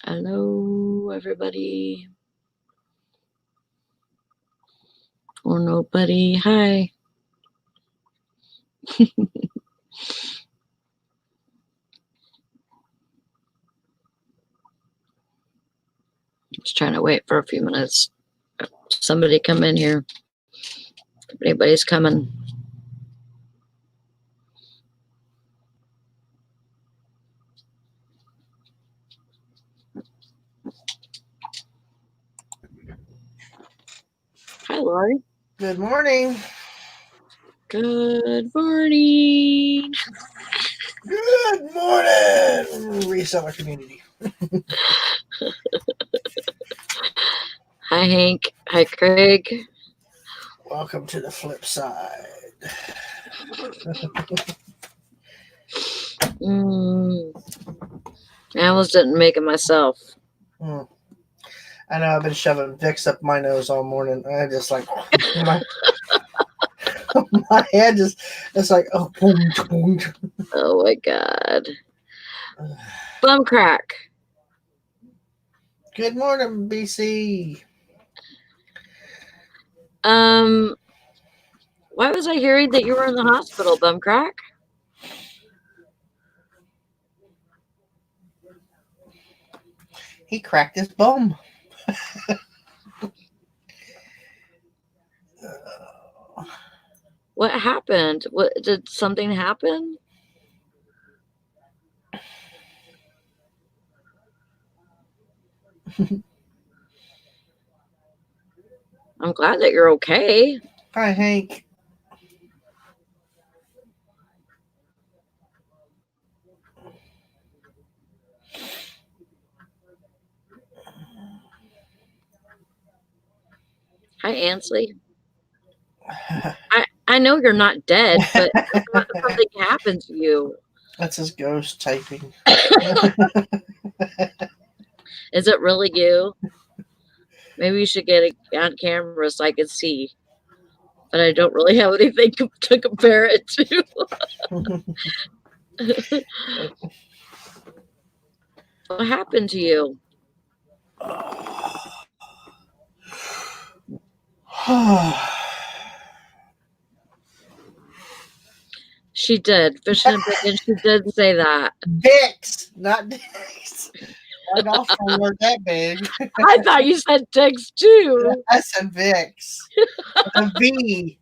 Hello, everybody. Or nobody. Hi. Just trying to wait for a few minutes. Somebody come in here. If anybody's coming. Hi, Lori. Good morning. Good morning. Good morning, reseller community. Hi, Hank. Hi, Craig. Welcome to the flip side. I almost didn't make it myself. I know I've been shoving Vicks up my nose all morning. I just like my head just it's like oh boom, boom. Oh my god. Bum crack. Good morning, BC. Why was I hearing that you were in the hospital, bum crack? He cracked his bum. What happened? What did something happen? I'm glad that you're okay. Hi, Hank. Hi, Ansley. I know you're not dead, but something happened to you. That's his ghost typing. Is it really you? Maybe you should get it on camera so I can see. But I don't really have anything to compare it to. What happened to you? She did. Fishing and picking, she did say that. Vicks, not dicks. My nostrils weren't that big. I thought you said dicks too. I said Vicks. A V.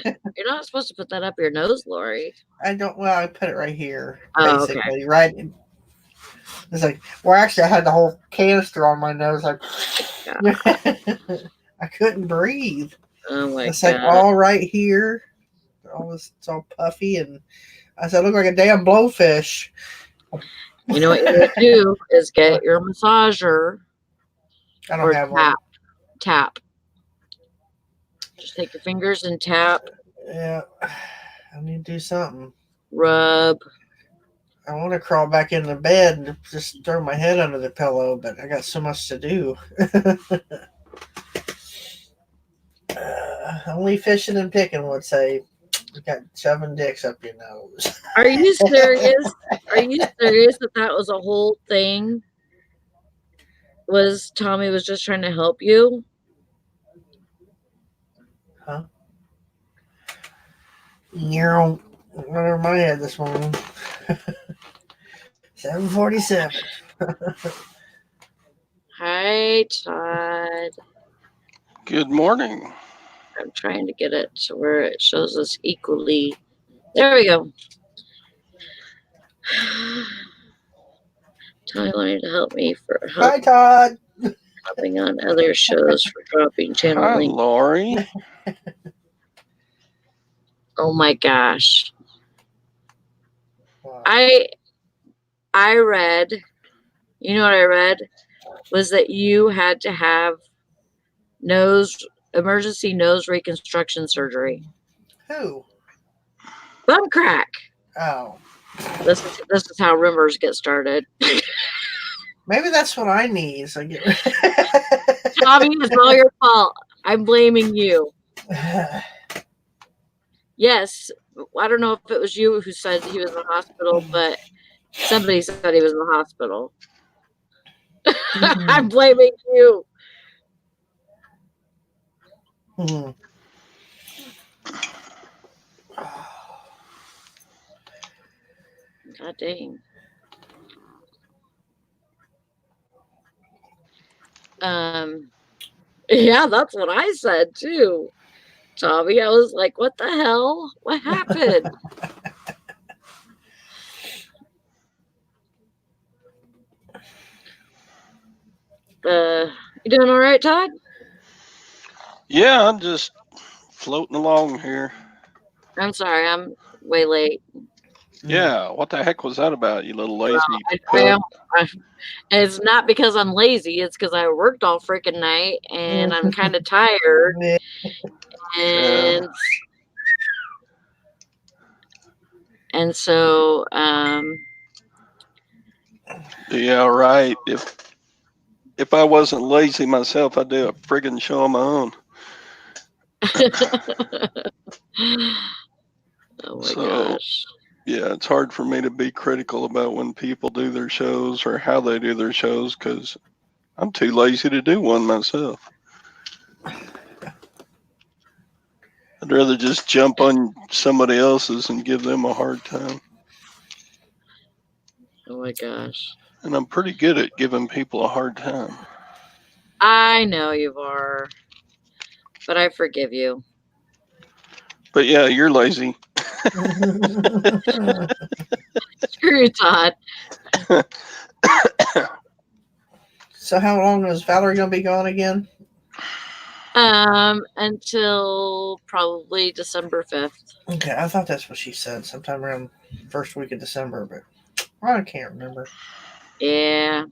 You're not supposed to put that up your nose, Lori. I don't. Well, I put it right here, Oh, basically. okay. Right. It's like, well, actually, I had the whole canister on my nose. Like, I couldn't breathe. Oh my It's god. like all right here. It's all puffy, and I said, I look like a damn blowfish. You know what you need to do is get your massager. I don't have one. Tap. Just take your fingers and tap. Yeah, I need to do something. Rub. I want to crawl back into bed and just throw my head under the pillow, but I got so much to do. Only fishing and picking would say, you got shoving dicks up your nose. Are you serious? Are you serious that was a whole thing? Was Tommy was just trying to help you? Huh? You're right over my head this morning. 7:47. Hi, Todd. Good morning. I'm trying to get it to where it shows us equally. There we go. Tommy wanted to help me for help. Hi, Todd. Hopping on other shows for dropping channel Hi, link. Lori. Oh my gosh. Wow. I read, you know what I read? Was that you had to have emergency nose reconstruction surgery. Who? Bum crack. Oh. This is how rumors get started. Maybe that's what I need. So get... Tommy, it's all your fault. I'm blaming you. Yes, I don't know if it was you who said he was in the hospital, but somebody said he was in the hospital. I'm blaming you. Mhm. God dang. Yeah, that's what I said too, Tommy. I was like, what the hell? What happened? You doing all right, Todd? Yeah, I'm just floating along here. I'm sorry, I'm way late. Yeah, what the heck was that about, you little lazy I cook? am. And it's not because I'm lazy. It's because I worked all freaking night and I'm kind of tired. Yeah. And and so Yeah, right. If I wasn't lazy myself, I'd do a friggin' show on my own. oh my So, gosh. yeah, it's hard for me to be critical about when people do their shows or how they do their shows because I'm too lazy to do one myself. I'd rather just jump on somebody else's and give them a hard time. Oh my gosh. And I'm pretty good at giving people a hard time. I know you are, but I forgive you. But yeah, you're lazy. Screw you, Todd. So how long is Valerie gonna be gone again? Until probably December 5th. Okay, I thought that's what she said. Sometime around first week of December, but I can't remember. Yeah.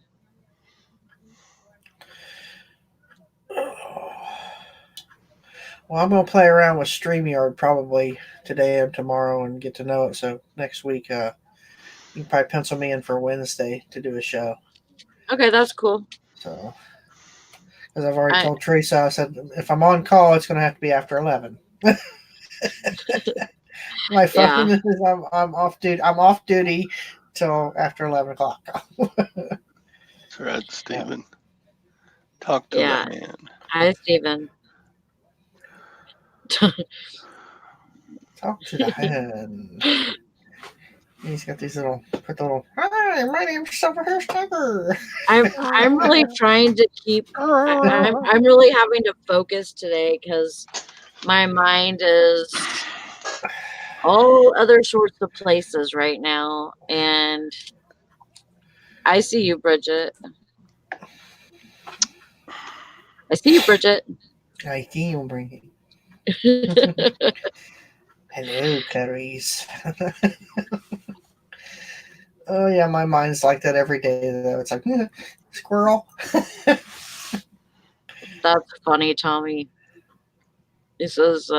Well, I'm gonna play around with StreamYard probably today and tomorrow and get to know it. So next week, you can probably pencil me in for Wednesday to do a show. Okay, that's cool. So, as I've already told Teresa, I said if I'm on call, it's gonna have to be after 11. My phone is I'm off duty. I'm off duty till after 11 o'clock. That's right, Stephen. Talk to the man. Hi, Stephen. Talk to the hand. He's got these little, hi, my name's Silverhair Tiger. I'm really trying to keep. I'm really having to focus today because my mind is all other sorts of places right now, and I see you, Bridget. I see you, Bridget. I see you, Bridget. Hello, Clarice. Oh yeah, my mind's like that every day though. It's like squirrel. That's funny, Tommy. He says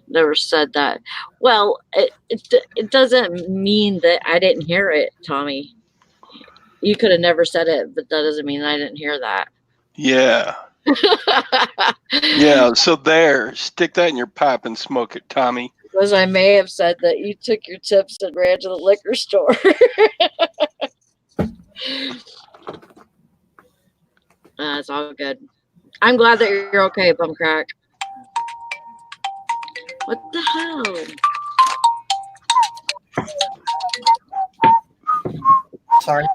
never said that. Well, it doesn't mean that I didn't hear it, Tommy. You could have never said it, but that doesn't mean I didn't hear that. Yeah. Yeah, so there. Stick that in your pipe and smoke it, Tommy. Because I may have said that you took your tips and ran to the liquor store. It's all good. I'm glad that you're okay, Bumcrack. What the hell? Sorry.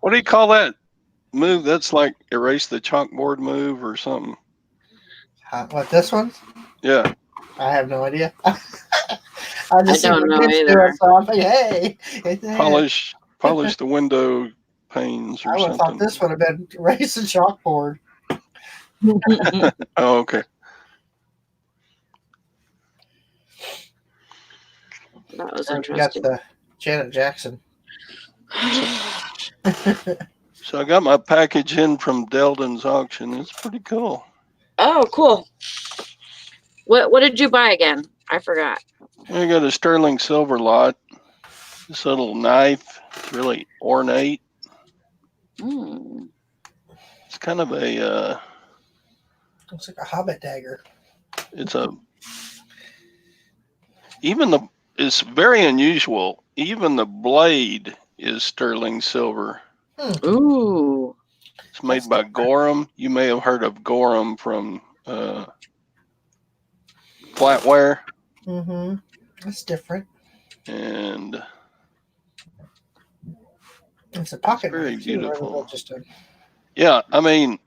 What do you call that move? That's like erase the chalkboard move or something. What, this one? Yeah. I have no idea. I don't know either. So I'm like, hey, Polish the window panes or I would have thought this would have been erase the chalkboard. Oh, okay. That was interesting. interesting. We got the Janet Jackson. So I got my package in from Deldon's auction. It's pretty cool. Oh, cool. What did you buy again? I forgot. I got a sterling silver lot. This little knife. It's really ornate. It's kind of a looks like a hobbit dagger. It's very unusual. Even the blade is sterling silver. Ooh. It's made by Gorham. You may have heard of Gorham from Flatware. Mm-hmm. That's different. And it's a pocket very knife too, beautiful. Just a... Yeah, I mean,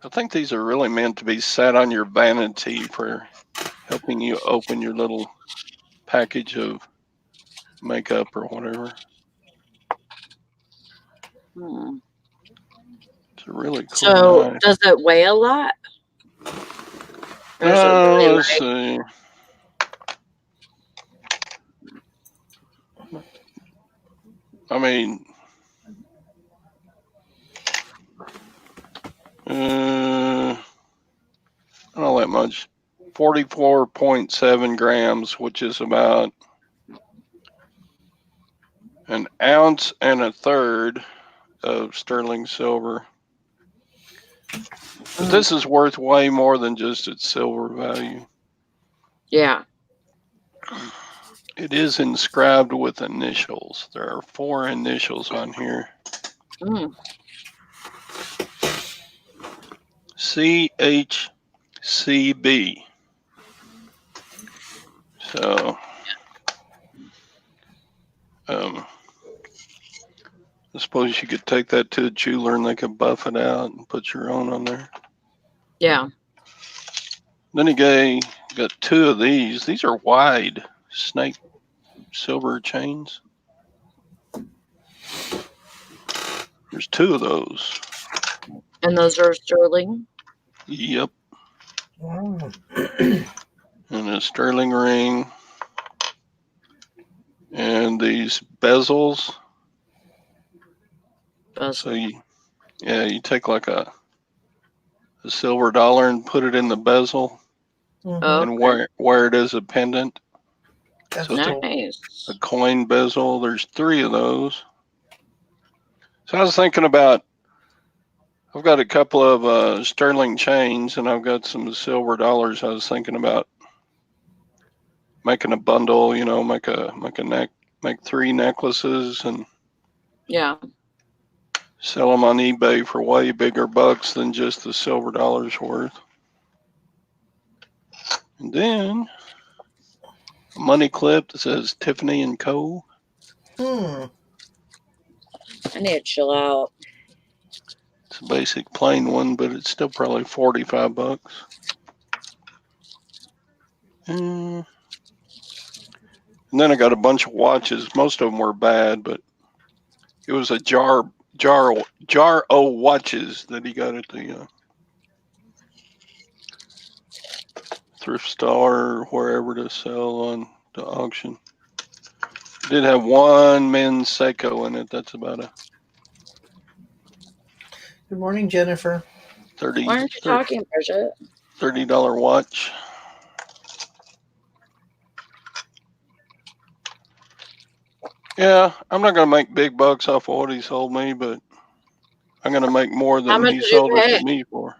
I think these are really meant to be sat on your vanity for helping you open your little package of makeup or whatever. It's a really cool knife. Does it weigh a lot? Let's see. I mean, not all that much. 44.7 grams, which is about an ounce and a third of sterling silver. But this is worth way more than just its silver value. Yeah. It is inscribed with initials. There are 4 initials on here. CHCB. So, I suppose you could take that to a jeweler and they could buff it out and put your own on there. Yeah. Then he got 2 of these. These are wide snake silver chains. There's 2 of those. And those are sterling? Yep. And a sterling ring. And these bezels. So you take like a silver dollar and put it in the bezel and wear it as a pendant. That's so nice. It's a coin bezel. There's 3 of those. So I was thinking about, I've got a couple of sterling chains and I've got some silver dollars. I was thinking about making a bundle, make 3 necklaces and sell them on eBay for way bigger bucks than just the silver dollars worth. And then a money clip that says Tiffany & Co. I need to chill out. It's a basic plain one, but it's still probably $45. And then I got a bunch of watches. Most of them were bad, but it was a jar of watches that he got at the thrift store or wherever to sell on the auction. It did have 1 men's Seiko in it. That's about a Good morning, Jennifer. Why aren't you talking, Bridget? $30 watch. Yeah, I'm not going to make big bucks off of what he sold me, but I'm going to make more than he sold it to me for.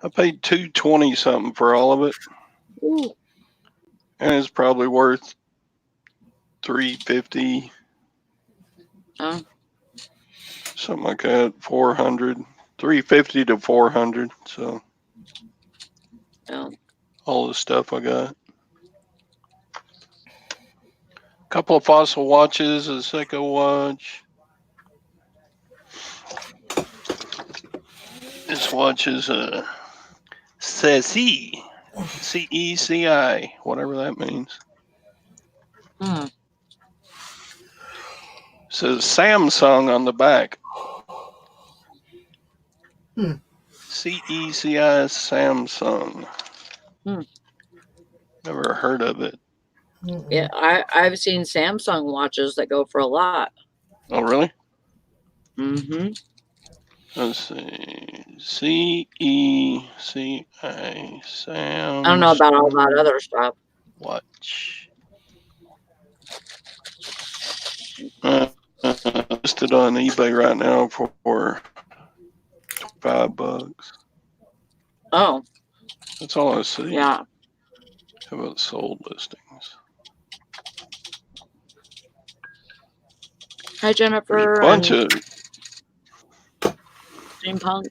I paid $220 something for all of it. Ooh. And it's probably worth $350. Something like that, $400. $350 to $400. So all the stuff I got. A couple of Fossil watches, a Seiko watch. This watch is a Ceci, CECI, whatever that means. Says Samsung on the back. CECI Samsung. Never heard of it. Yeah, I've seen Samsung watches that go for a lot. Oh, really? Mm-hmm. Let's see. CECI Samsung. I don't know about all that other stuff. Watch. Listed on eBay right now for $5. Oh. That's all I see. Yeah. How about sold listings? Hi, Jennifer. Bunch and of Steampunk.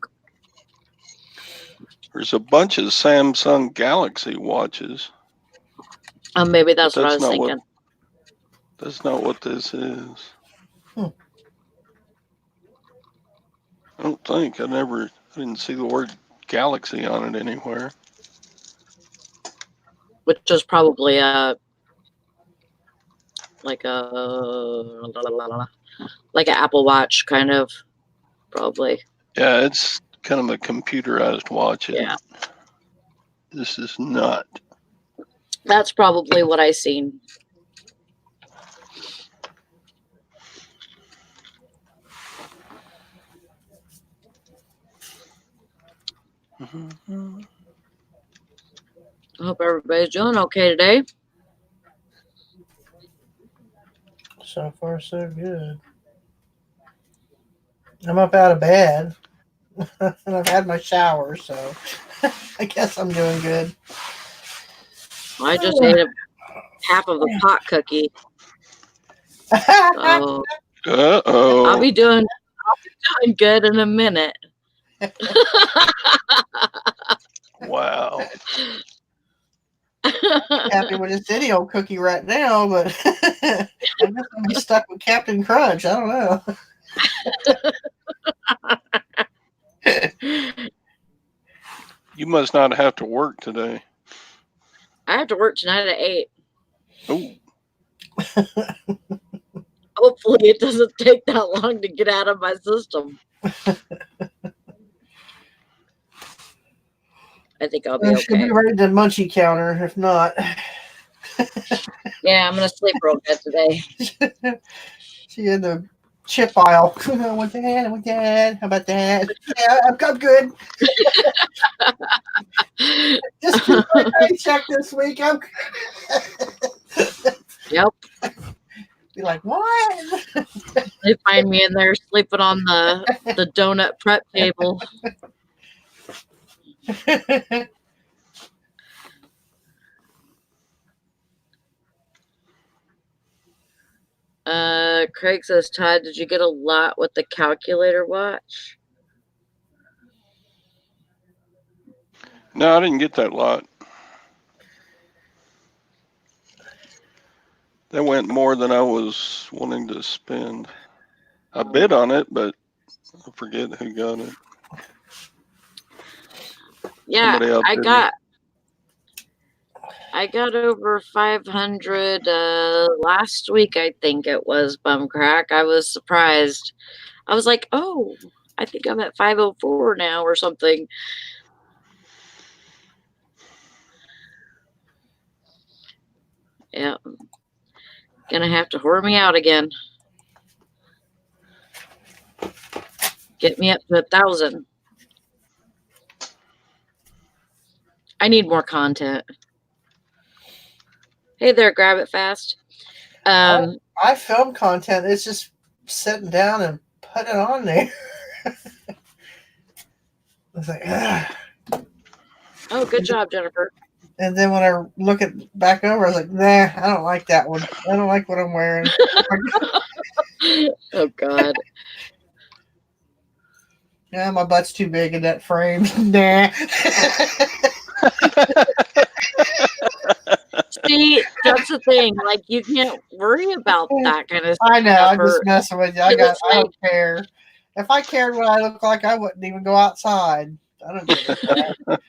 there's a bunch of Samsung Galaxy watches. Maybe that's But what I was not thinking. That's not what this is. Hmm. I don't think. I didn't see the word Galaxy on it anywhere. Which is probably like an Apple Watch kind of, probably. Yeah, it's kind of a computerized watch. Yeah. This is not. That's probably what I seen. Mm-hmm. I hope everybody's doing okay today. So far, so good. I'm up out of bed, and I've had my shower, so I guess I'm doing good. I just ate half of a pot cookie. So Uh-oh. I'll be doing good in a minute. Wow. Happy with this video cookie right now, but I'm just gonna be stuck with Captain Crunch. I don't know. You must not have to work today. I have to work tonight at 8. Oh. Hopefully it doesn't take that long to get out of my system. I think I'll be okay. She'll be ready to munchie counter, if not. Yeah, I'm going to sleep real good today. She in the chip aisle. I want that. I want that. How about that? Yeah, I'm good. Just keep my paycheck this week. Yep. Be like, what? They find me in there sleeping on the donut prep table. Craig says, Todd, did you get a lot with the calculator watch? No, I didn't get that lot. That went more than I was wanting to spend. I bid on it, but I forget who got it. Yeah, I got over 500 last week, I think it was, Bumcrack. I was surprised. I was like, oh, I think I'm at 504 now or something. Yeah. Gonna have to whore me out again. Get me up to 1,000. I need more content. Hey there, grab it fast. I film content. It's just sitting down and put it on there. It's like, oh, good job, Jennifer. And then when I look it back over, I was like, nah, I don't like that one. I don't like what I'm wearing. Oh, God. Yeah, my butt's too big in that frame. Nah. See, that's the thing. Like, you can't worry about that kind of stuff. I know. I'm just messing with you. I don't care. If I cared what I look like, I wouldn't even go outside. I don't give a crap.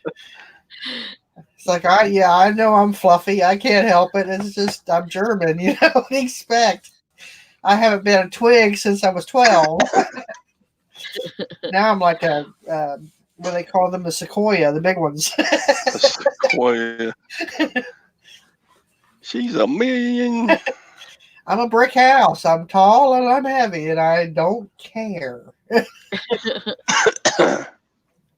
It's like, I know I'm fluffy. I can't help it. It's just, I'm German. You know what do you expect? I haven't been a twig since I was 12. Now I'm like a, what do they call them? The sequoia, the big ones. A sequoia. She's a million. I'm a brick house. I'm tall and I'm heavy, and I don't care.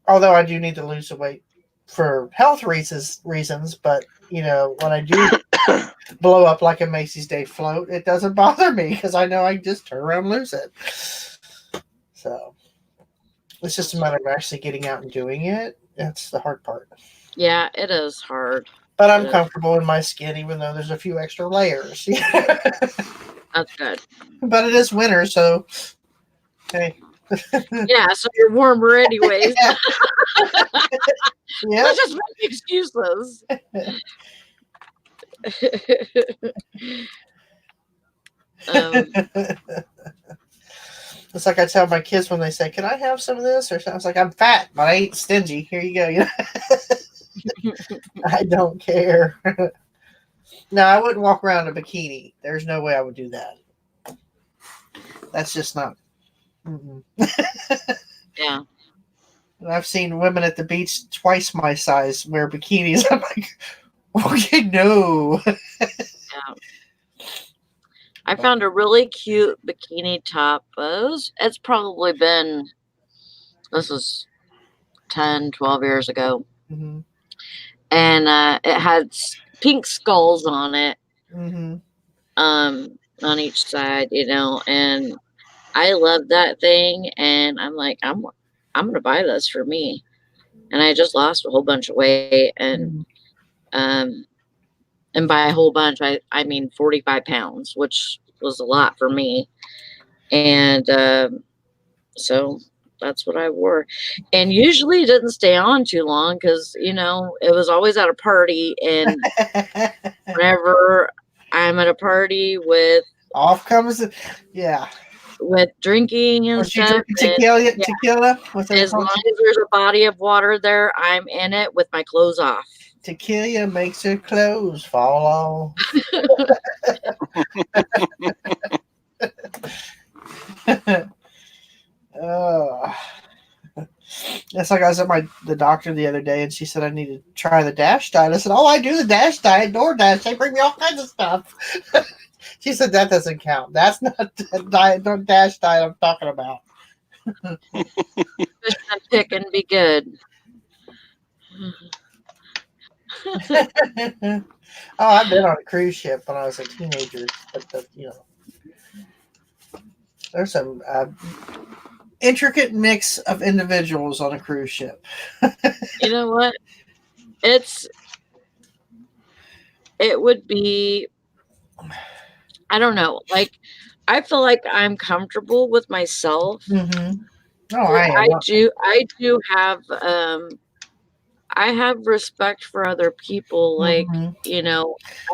Although I do need to lose some weight for health reasons, but you know, when I do blow up like a Macy's Day float, it doesn't bother me because I know I can just turn around and lose it. So it's just a matter of actually getting out and doing it. That's the hard part. Yeah, it is hard. But I'm comfortable in my skin, even though there's a few extra layers. That's good. But it is winter, so hey. Yeah, so you're warmer anyways. Yeah. Yeah. Let's just make excuses. It's like I tell my kids when they say, "Can I have some of this?" or something. I was like, "I'm fat, but I ain't stingy. Here you go." You know, I don't care. No, I wouldn't walk around in a bikini. There's no way I would do that. That's just not. Mm-mm. Yeah. I've seen women at the beach twice my size wear bikinis. I'm like, okay, no. Yeah. I found a really cute bikini top. It's probably been, this is 10, 12 years ago. Mm-hmm. And it had pink skulls on it, Mm-hmm. on each side, and I love that thing. And I'm like, I'm going to buy this for me. And I just lost a whole bunch of weight. Um, and by a whole bunch, I mean 45 pounds, which was a lot for me. And so that's what I wore. And usually it didn't stay on too long because, it was always at a party. And whenever I'm at a party with Off comes the, yeah. with drinking and Was you stuff, drinking tequila? With as long as there's a body of water there, I'm in it with my clothes off. Tequila makes her clothes fall off. Oh. That's like I was at the doctor the other day, and she said I need to try the DASH diet. I said, "Oh, I do the DASH diet, DoorDash. They bring me all kinds of stuff." She said that doesn't count. That's not the diet, no DASH diet I'm talking about. Fish and pick and be good. Oh, I've been on a cruise ship when I was a teenager, but there's some intricate mix of individuals on a cruise ship. You know what? It would be, I don't know. Like, I feel like I'm comfortable with myself. Mm-hmm. Oh, I do have, I have respect for other people. Like, Mm-hmm.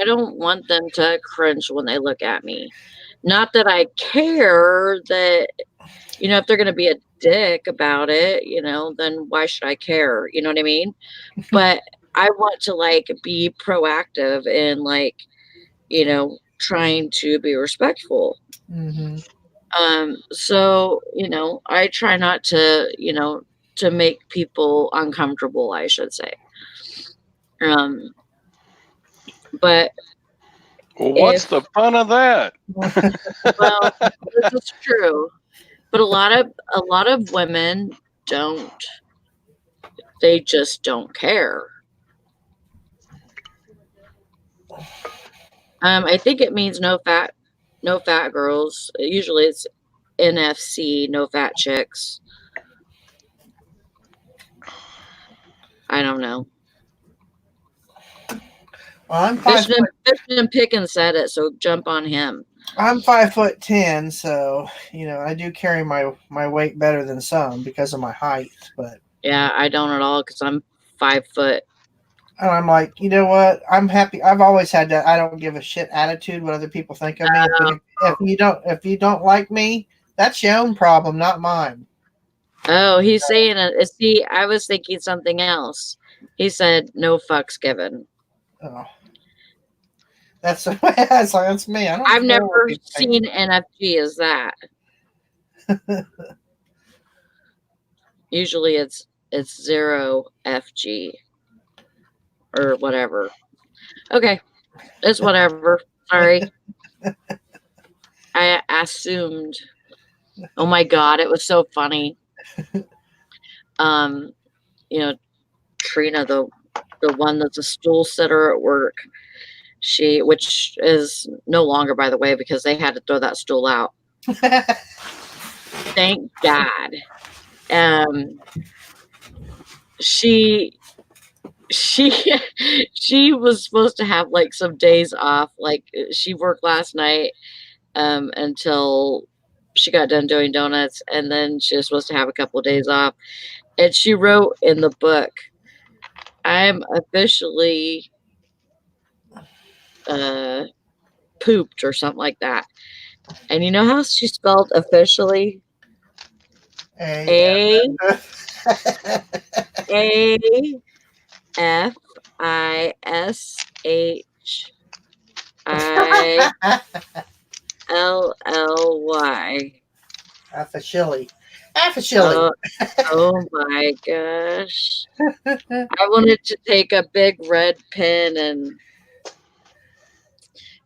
I don't want them to cringe when they look at me. Not that I care that, if they're going to be a dick about it, then why should I care? You know what I mean? But I want to like be proactive and like, trying to be respectful. Mm-hmm. So, I try not to make people uncomfortable, I should say. But Well, what's the fun of that? well, this is true. But a lot of women don't. They just don't care. I think it means no fat girls. Usually it's NFC, no fat chicks. I don't know. Well, I'm 5'10", Fishman Pickens said it, so jump on him. I'm 5'10", so I do carry my weight better than some because of my height. But Yeah, I don't at all because I'm 5 foot. and I'm like, you know what? I'm happy. I've always had that I don't give a shit attitude what other people think of me. If you don't like me, that's your own problem, not mine. Oh, he's saying it. See, I was thinking something else. He said no fucks given. Oh. That's that's me. I've never seen NFG as that. Usually it's 0FG or whatever. Okay, it's whatever. Sorry, I assumed. Oh my god, it was so funny. Trina, the one that's a stool sitter at work. Which is no longer, by the way, because they had to throw that stool out. Thank God. She she was supposed to have like some days off. Like she worked last night until she got done doing donuts, and then she was supposed to have a couple of days off. And she wrote in the book, "I'm officially pooped," or something like that. And you know how she spelled officially? A A F I S H I L L Y. Officially. Officially. Oh my gosh. I wanted to take a big red pen and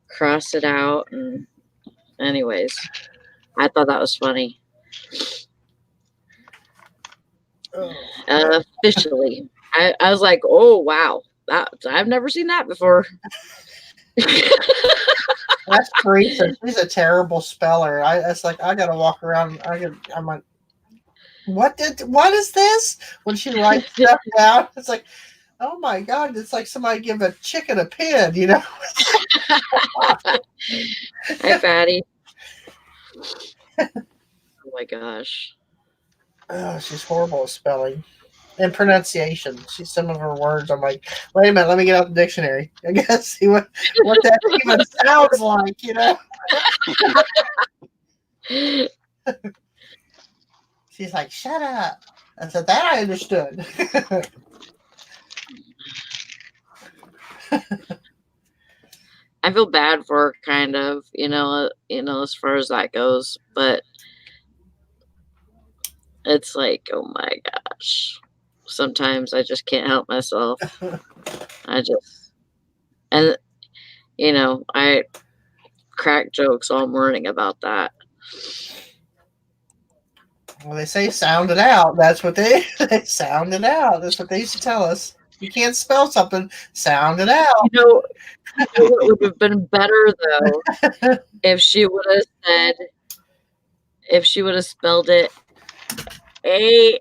cross it out. And anyways, I thought that was funny. Officially. I was like, oh wow. I've never seen that before. That's Teresa. She's a terrible speller. It's like I gotta walk around. I'm like, what is this? When she writes stuff down, it's like, oh my god, it's like somebody give a chicken a pen, you know? Hi, Patty. Oh my gosh. Oh, she's horrible at spelling and pronunciation. Some of her words, I'm like, wait a minute, let me get out the dictionary. I guess see what that even sounds like, you know? She's like, shut up. I said, that I understood. I feel bad for her, kind of, as far as that goes, but it's like, oh my gosh. Sometimes I just can't help myself. And I crack jokes all morning about that. Well, they say sound it out. That's what they sound it out. That's what they used to tell us. You can't spell something, sound it out. It would have been better though if she would have spelled it AFISHELLY.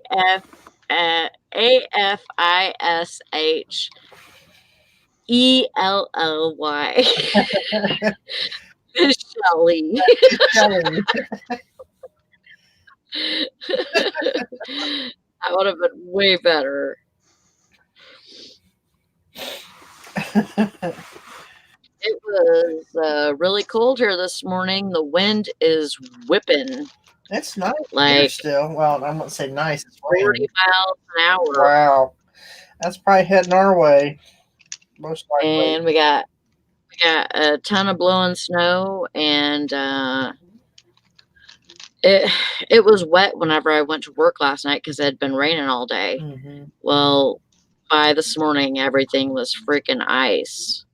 Shelly. That would have been way better. It was really cold here this morning. The wind is whipping. It's nice like still. Well, I'm not saying nice. It's 40 miles an hour. Wow, that's probably heading our way. Most likely. And we got a ton of blowing snow, and it was wet whenever I went to work last night because it had been raining all day. Mm-hmm. Well, by this morning, everything was freaking ice.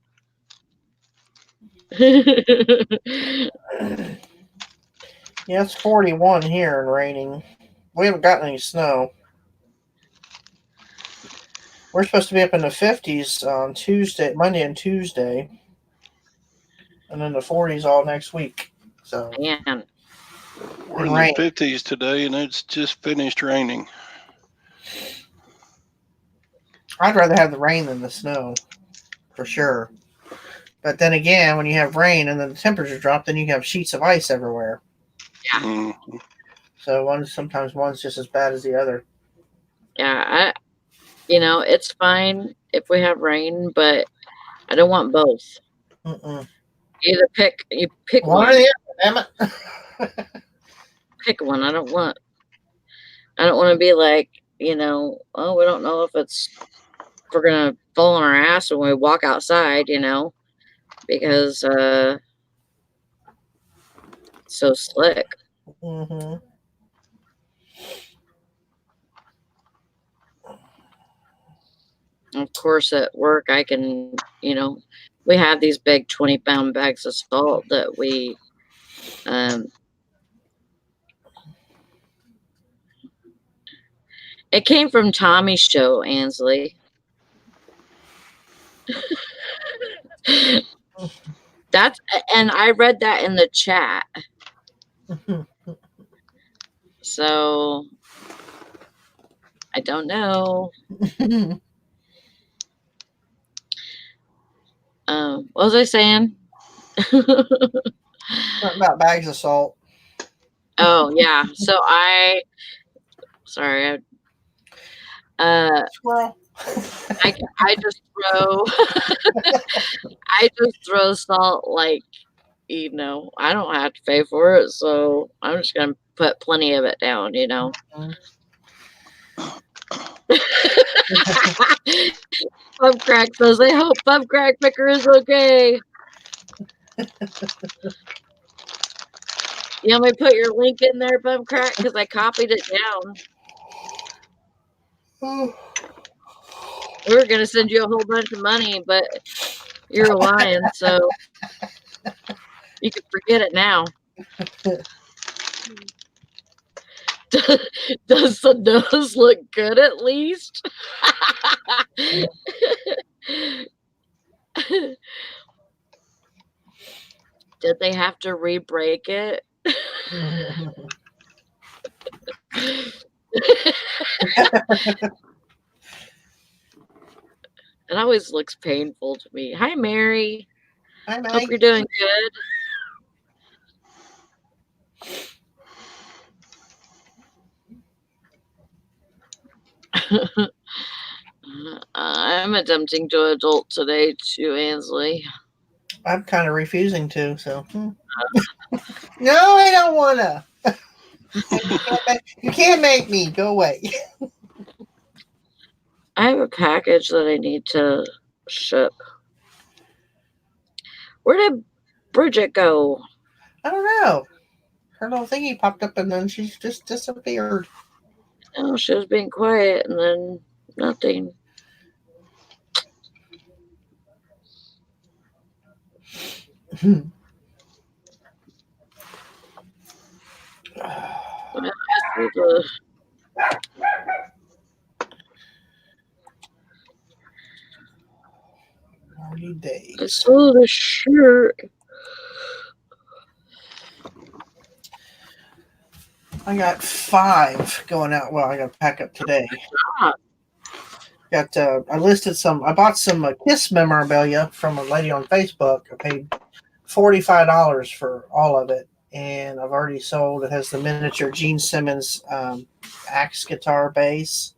Yeah, it's 41 here and raining. We haven't gotten any snow. We're supposed to be up in the 50s on Monday and Tuesday, and then the 40s all next week. So, man, we're in the 50s today, and it's just finished raining. I'd rather have the rain than the snow, for sure. But then again, when you have rain and then the temperature drop, then you have sheets of ice everywhere. Yeah. Mm-hmm. So sometimes one's just as bad as the other. Yeah, it's fine if we have rain, but I don't want both. Mm-mm. You pick one. Damn it. Pick one. I don't want to be like, we don't know if we're gonna fall on our ass when we walk outside, because it's so slick. Mm-hmm. Of course, at work, I can, we have these big 20-pound bags of salt that we, it came from Tommy's show, Ansley. And I read that in the chat. So I don't know. What was I saying? Something about bags of salt. Oh yeah. So sorry. Squirrel. I just throw I just throw salt like, I don't have to pay for it, so I'm just gonna put plenty of it down, Mhm. Pub Crack says, I hope Pub Crack Picker is okay. You want me to put your link in there, Pub Crack? Because I copied it down. We were gonna send you a whole bunch of money, but you're lying, so you can forget it now. Does the nose look good at least? Did they have to re-break it? It always looks painful to me. Hi, Mary. Hi, Hope Mike. you're doing good. I'm attempting to adult today too, Ansley. I'm kind of refusing to, so. No, I don't want to. You can't make me. Go away. I have a package that I need to ship. Where did Bridget go? I don't know. Her little thingy popped up and then she just disappeared. Oh, she was being quiet and then nothing. I saw the 40 days. I saw the shirt. I got 5 going out. Well, I got to pack up today. I listed some. I bought some Kiss memorabilia from a lady on Facebook. I paid $45 for all of it, and I've already sold. It has the miniature Gene Simmons axe guitar bass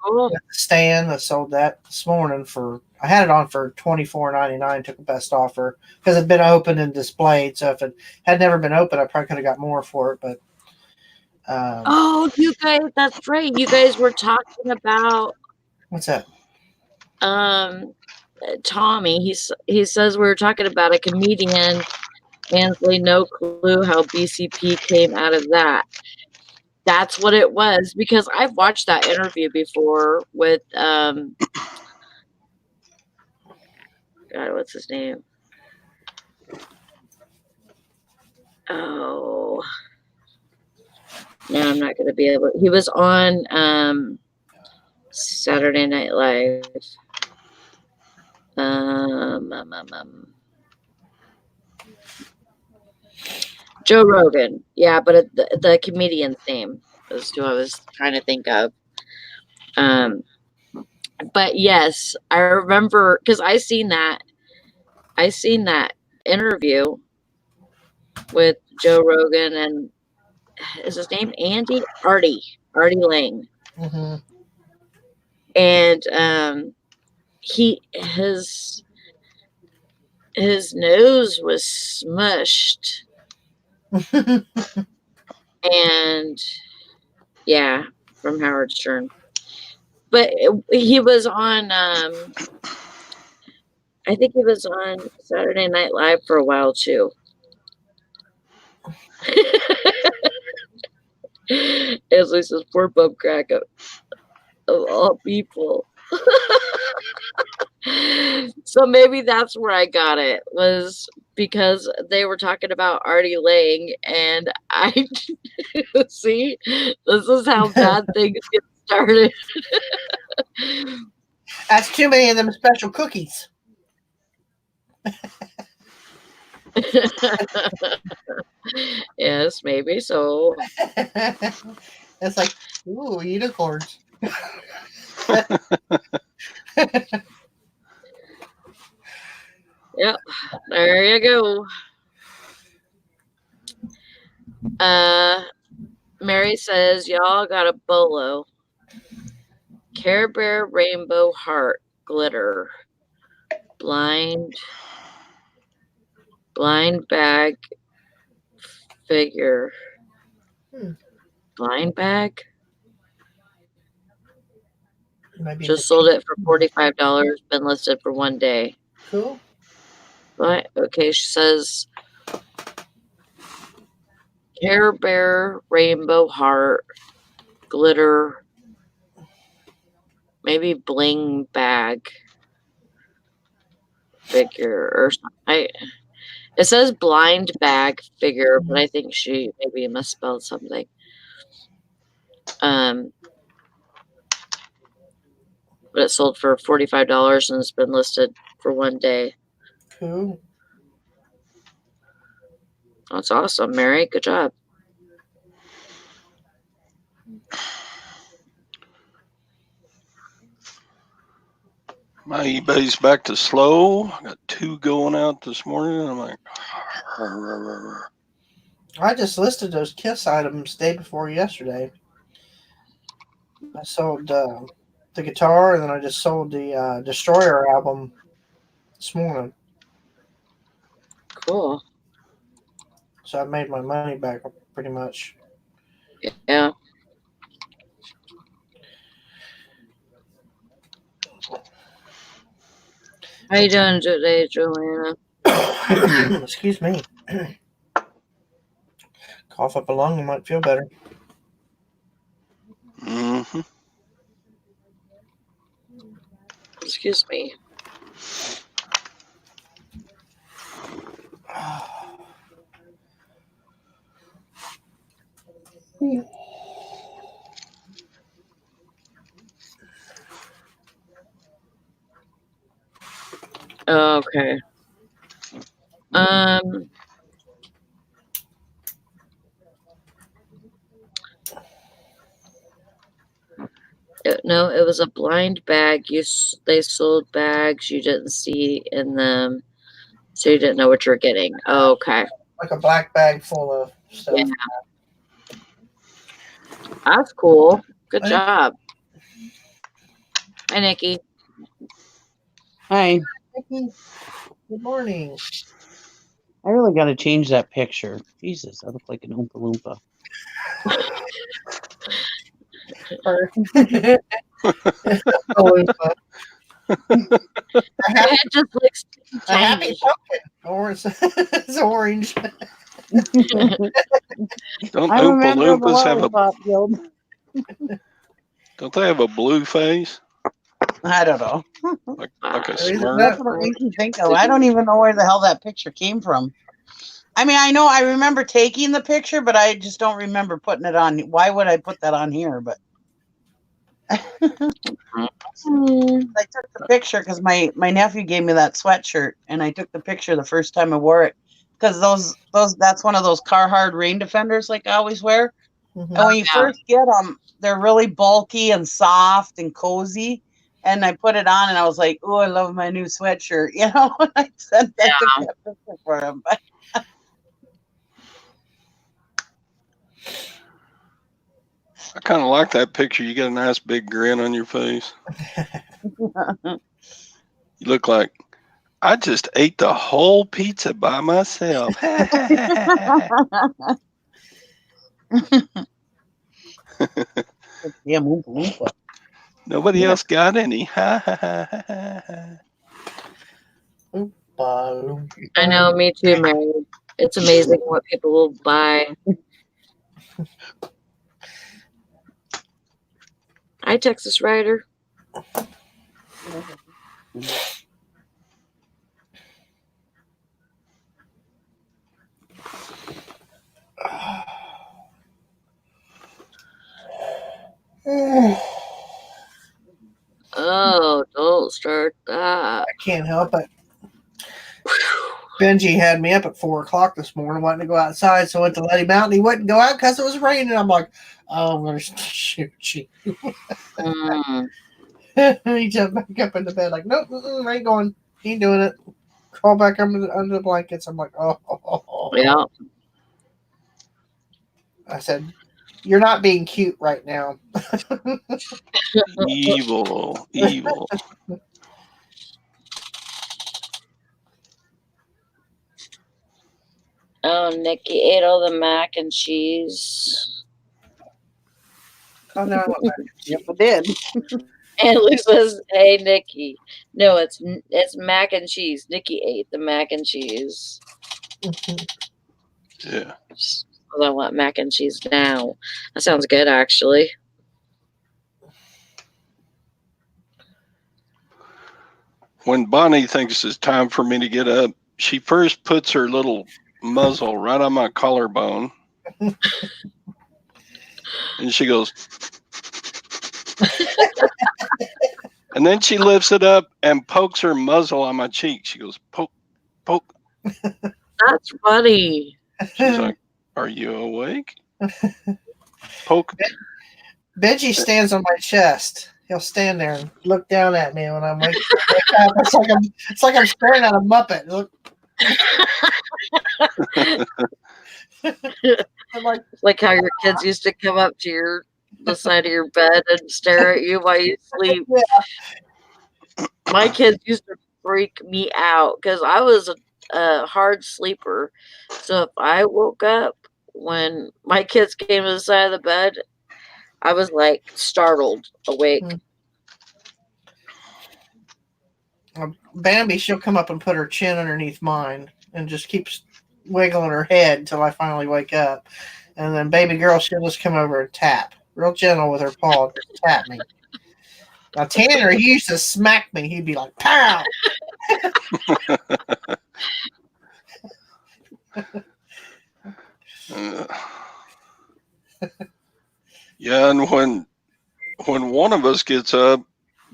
Oh, with the stand. I sold that this morning for. I had it on for $24.99. Took the best offer because it'd been opened and displayed. So if it had never been open, I probably could have got more for it. But you guys, that's right. You guys were talking about what's that? Tommy. He says we were talking about a comedian. Ansley, no clue how BCP came out of that. That's what it was, because I've watched that interview before with God, what's his name? Oh, no, I'm not gonna be able. He was on Saturday Night Live. Joe Rogan, yeah, but the comedian's name is who I was trying to think of. But yes, I remember because I seen that interview with Joe Rogan, and is his name Artie Lang, Mm-hmm. and his nose was smushed, and yeah, from Howard Stern. But he was on I think he was on Saturday Night Live for a while too. As I says, poor Bub Crack of all people. So maybe that's where I got it, was because they were talking about Artie Lang, and I see, this is how bad things get started. That's too many of them special cookies. Yes, maybe so. It's like, ooh, unicorns. Yep, there you go. Mary says, y'all got a bolo. Care Bear Rainbow Heart Glitter. Blind bag figure. Blind bag? Maybe just sold it for $45. Been listed for 1 day. Cool. But okay, she says Care Bear Rainbow Heart Glitter. Maybe bling bag figure or something. It says blind bag figure, but I think she maybe misspelled something. But it sold for $45 and it's been listed for 1 day. Cool. That's awesome, Mary. Good job. My eBay's back to slow. I got 2 going out this morning. I'm like, I just listed those Kiss items day before yesterday. I sold the guitar, and then I just sold the Destroyer album this morning. Cool. So I made my money back pretty much. Yeah. How you doing today, Joanna? Excuse me. Cough up a lung, I might feel better. mm-hmm. Excuse me. Okay. No, it was a blind bag. They sold bags you didn't see in them, so you didn't know what you were getting. Oh, okay. Like a black bag full of stuff. Yeah. That's cool. Good job. Hi, Nikki. Hi. Nikki, good morning. I really got to change that picture. Jesus, I look like an Oompa Loompa. It just looks a happy tiny. pumpkin, or it's orange. Don't I Oompa remember the Loompas have a Lollipop Guild. don't they have a blue face? I don't know. Like a There is Smurf? That's what it makes me think of. I don't even know where the hell that picture came from. I mean, I remember taking the picture, but I just don't remember putting it on. Why would I put that on here? But I took the picture because my nephew gave me that sweatshirt, and I took the picture the first time I wore it because that's one of those Carhartt rain defenders like I always wear. Mm-hmm. And when you first get them, they're really bulky and soft and cozy. And I put it on, and I was like, "Oh, I love my new sweatshirt." You know, I took that picture for him. I kind of like that picture. You got a nice big grin on your face. You look like I just ate the whole pizza by myself. Damn Oompa Loompa. Nobody else got any. I know, me too, Mary. It's amazing what people will buy. Hi, Texas Rider. Oh, don't start that. I can't help it. Benji had me up at 4 o'clock this morning, wanting to go outside, so I went to let him out, and he wouldn't go out because it was raining. I'm like, "Oh, I'm going to shoot you." He jumped back up in the bed, like, "Nope, I ain't going. He ain't doing it." Crawl back under the blankets. I'm like, "Oh." Yeah. I said, "You're not being cute right now." Evil. Oh, Nikki ate all the mac and cheese. Oh no, I want mac and cheese. Yep, I did. And Luke says, "Hey, Nikki." No, it's mac and cheese. Nikki ate the mac and cheese. Yeah. I want mac and cheese now. That sounds good, actually. When Bonnie thinks it's time for me to get up, she first puts her little muzzle right on my collarbone. And she goes, and then she lifts it up and pokes her muzzle on my cheek. She goes, poke, poke. That's funny. She's like, are you awake? Poke. Benji stands on my chest. He'll stand there and look down at me when I'm waking up. It's like I'm staring at a Muppet. Look. I'm like how your kids used to come up to the side of your bed and stare at you while you sleep. Yeah. My kids used to freak me out because I was a hard sleeper. So if I woke up when my kids came to the side of the bed, I was like startled awake. Bambi, she'll come up and put her chin underneath mine and just keeps wiggling her head until I finally wake up. And then baby girl, she'll just come over and tap. Real gentle with her paw, just tap me. Now Tanner, he used to smack me. He'd be like, pow! Yeah, and when one of us gets up,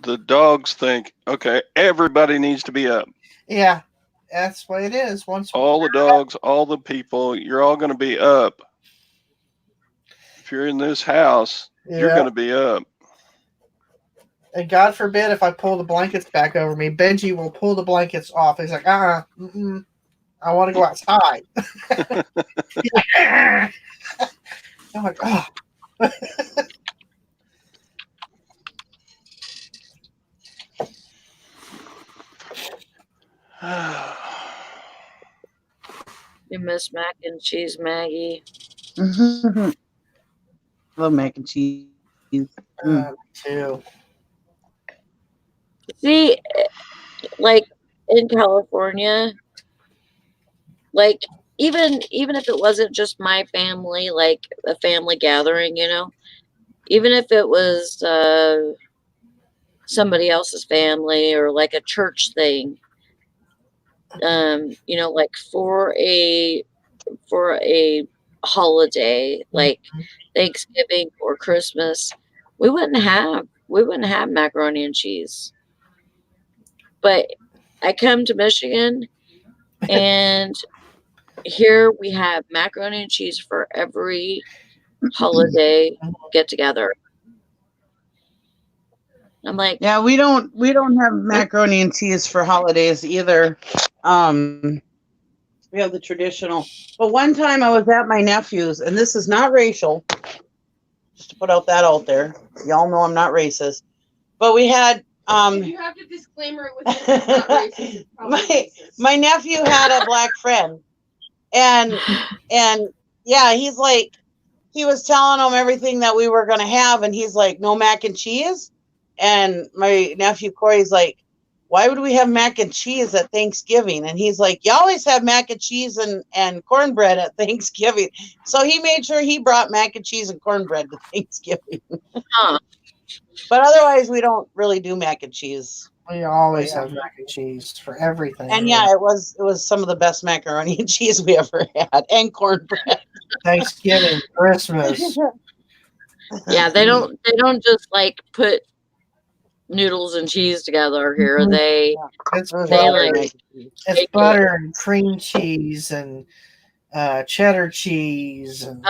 the dogs think, okay, everybody needs to be up. Yeah, that's the way it is. All the dogs, all the people, you're all going to be up. If you're in this house, you're going to be up. And God forbid if I pull the blankets back over me, Benji will pull the blankets off. He's like, I want to go outside. I'm like, oh. You miss mac and cheese, Maggie? Love mac and cheese. Too. See, like in California, like even if it wasn't just my family, like a family gathering, even if it was somebody else's family or like a church thing, like for a holiday like Thanksgiving or Christmas, we wouldn't have macaroni and cheese. But I come to Michigan and here we have macaroni and cheese for every holiday get together. I'm like, yeah, we don't have macaroni and cheese for holidays either. We have the traditional. But one time I was at my nephew's, and this is not racial, just to put out there. Y'all know I'm not racist. But we had if you have to disclaimer it with not racist, my nephew had a black friend. And yeah, he's like, he was telling him everything that we were gonna have, and he's like, no mac and cheese. And my nephew Corey's like, why would we have mac and cheese at Thanksgiving? And he's like, you always have mac and cheese and cornbread at Thanksgiving. So he made sure he brought mac and cheese and cornbread to Thanksgiving. But otherwise, we don't really do mac and cheese. We always have mac and cheese for everything. And yeah, it was some of the best macaroni and cheese we ever had, and cornbread. Thanksgiving, Christmas. Yeah, they don't just like put noodles and cheese together here. It's butter and cream cheese and cheddar cheese and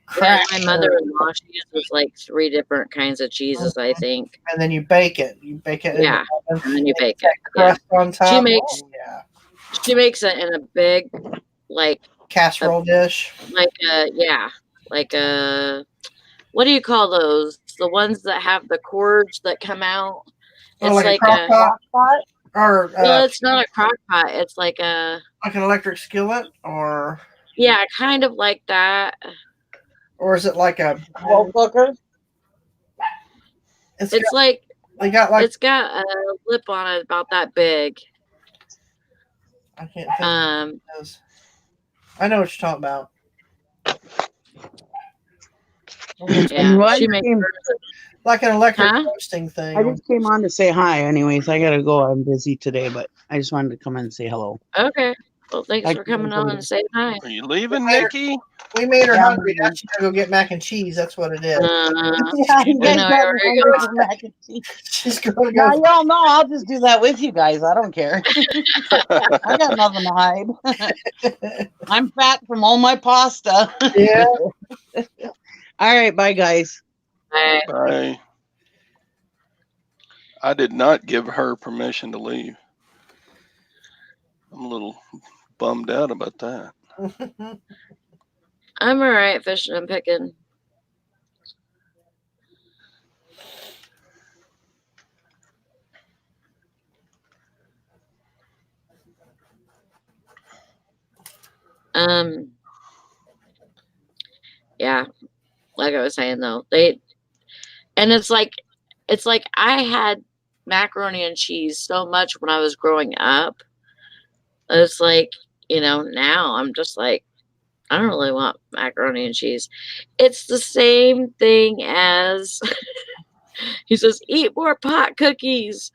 crap. My mother-in-law, she uses like 3 different kinds of cheeses, I think. And then you bake it. Yeah, and then you bake it. Crust on top. She makes it in a big like casserole dish. like a what do you call those? The ones that have the cords that come out. Oh, It's like a like crock pot, or well, it's not a crock pot. It's like a like an electric skillet, or kind of like that. or is it like a Slow cooker. It's got, like they got like it's got a lip on it about that big. I can't think what it is. I know what you're talking about. Yeah, she makes Like an electric Huh? roasting thing. I just came on to say hi. Anyways, I gotta go. I'm busy today, but I just wanted to come in and say hello. Okay. Well, thanks Like for coming you on later. and saying hi. Are you leaving, Nikki? We made her Yeah, I'm hungry. Now leaving. she's gonna go get mac and cheese. That's what it is. Yeah, you I guys know, got I me already hungry for mac and cheese. She's gonna Yeah, go. y'all know I'll just do that with you guys. I don't care. I got nothing to hide. I'm fat from all my pasta. Yeah. All right, bye guys. I did not give her permission to leave. I'm a little bummed out about that. I'm all right fishing and picking. Yeah, like I was saying though, it's like I had macaroni and cheese so much when I was growing up. It's like, now I'm just like, I don't really want macaroni and cheese. It's the same thing as he says, eat more pot cookies.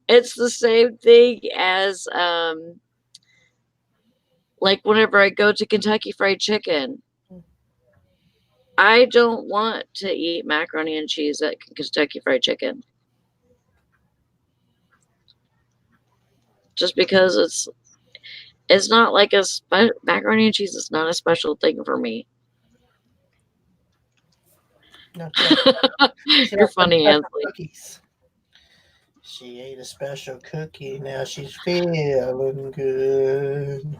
It's the same thing as like whenever I go to Kentucky Fried Chicken. I don't want to eat macaroni and cheese at Kentucky Fried Chicken. Just because it's not like macaroni and cheese is not a special thing for me. No, You're funny, Ansley. Cookies. She ate a special cookie. Now she's feeling good.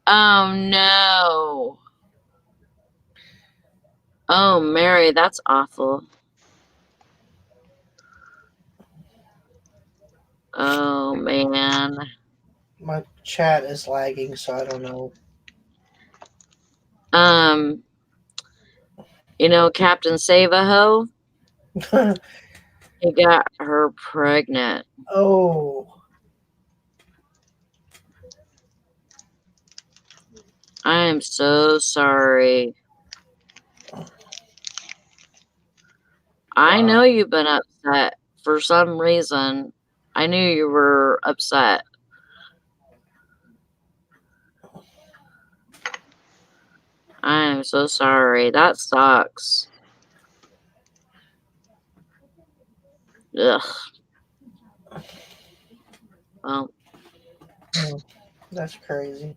Oh no. Oh, Mary, that's awful. Oh man. My chat is lagging, so I don't know. Captain Save-A-Ho, he got her pregnant. Oh. I am so sorry. I know you've been upset for some reason. I knew you were upset. I am so sorry. That sucks. Ugh. Well, That's crazy.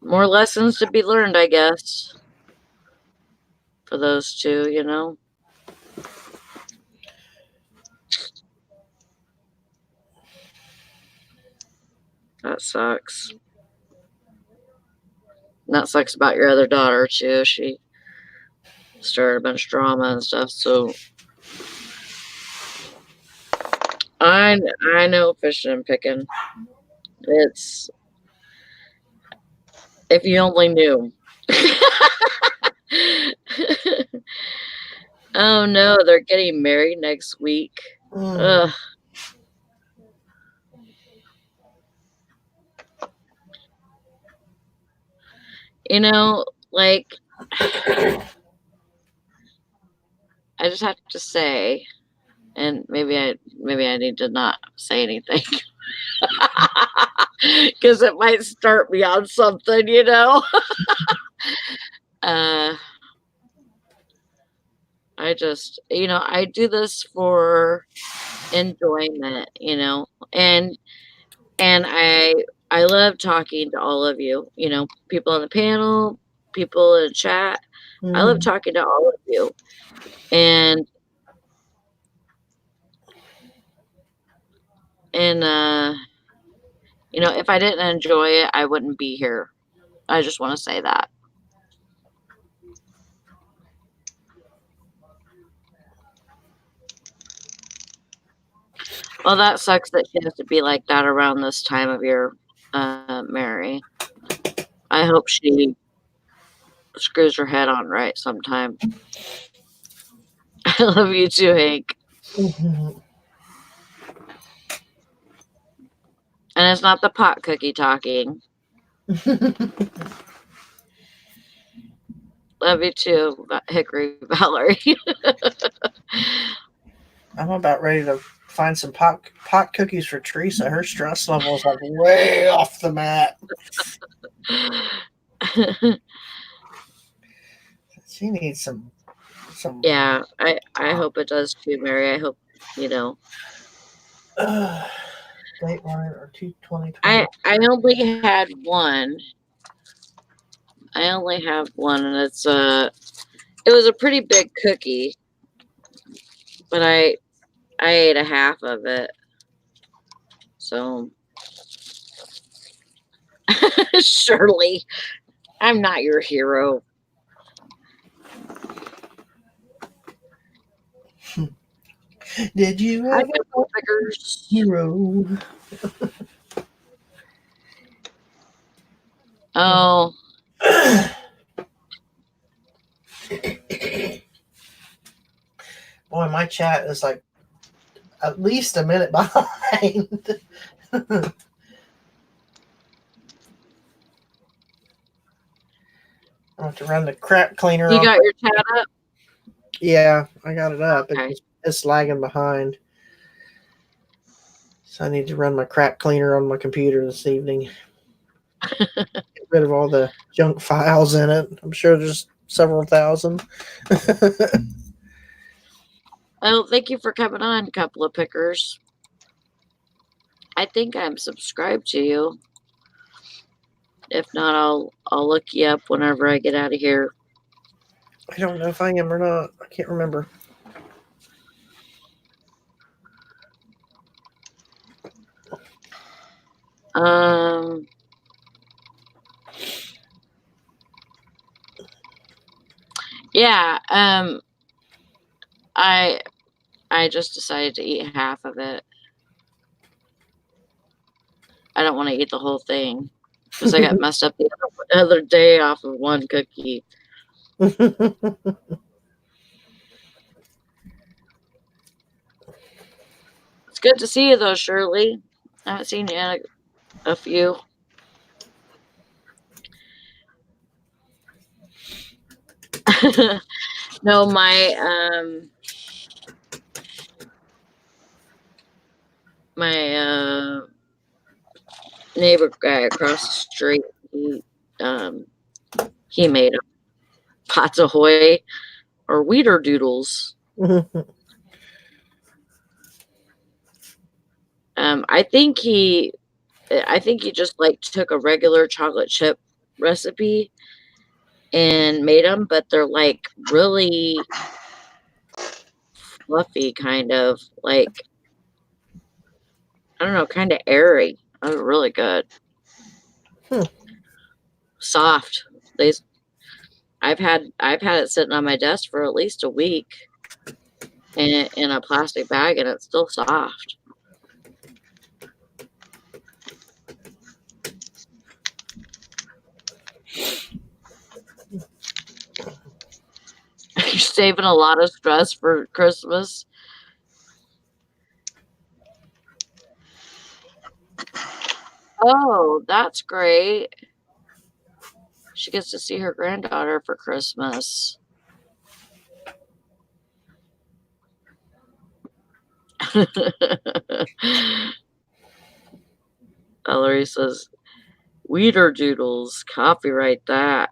more lessons to be learned, I guess. For those two, That sucks. And that sucks about your other daughter, too. She started a bunch of drama and stuff, so I know fishing and picking. It's if you only knew. Oh no, they're getting married next week. Ugh. Like I just have to say, and maybe I need to not say anything. Because it might start me on something, I just, I do this for enjoyment, and I love talking to all of you, people on the panel, people in chat. I love talking to all of you, and And if I didn't enjoy it, I wouldn't be here. I just want to say that. Well, that sucks that she has to be like that around this time of year, Mary. I hope she screws her head on right sometime. I love you too, Hank. Mhm. And it's not the pot cookie talking. Love you too, Hickory Valerie. I'm about ready to find some pot cookies for Teresa. Her stress level is like way off the mat. She needs some. Yeah, I hope it does too, Mary. I hope, Date line or 2020. I only had one. I only have one, and it was a pretty big cookie, but I ate a half of it. So Shirley, I'm not your hero. Did you I ever got no figures. hero? Oh, Boy, my chat is like at least a minute behind. I have to run the crap cleaner you on. got your chat up? Yeah, I got it up. Okay. It's lagging behind. So I need to run my crap cleaner on my computer this evening. Get rid of all the junk files in it. I'm sure there's several thousand. Well, thank you for coming on, couple of pickers. I think I'm subscribed to you. If not, I'll look you up whenever I get out of here. I don't know if I am or not. I can't remember. Yeah, I just decided to eat half of it. I don't want to eat the whole thing because I got messed up the other day off of one cookie. It's good to see you though, Shirley. I haven't seen you in a few. No, my neighbor guy across the street, he made pots ahoy or Weeder doodles. I think he just like took a regular chocolate chip recipe and made them, but they're like really fluffy, kind of like, I don't know, kind of airy. They're really good. Soft. I've had it sitting on my desk for at least a week in a plastic bag, and it's still soft. You're saving a lot of stress for Christmas. Oh, that's great. She gets to see her granddaughter for Christmas. Valerie says, Weeder doodles, copyright that.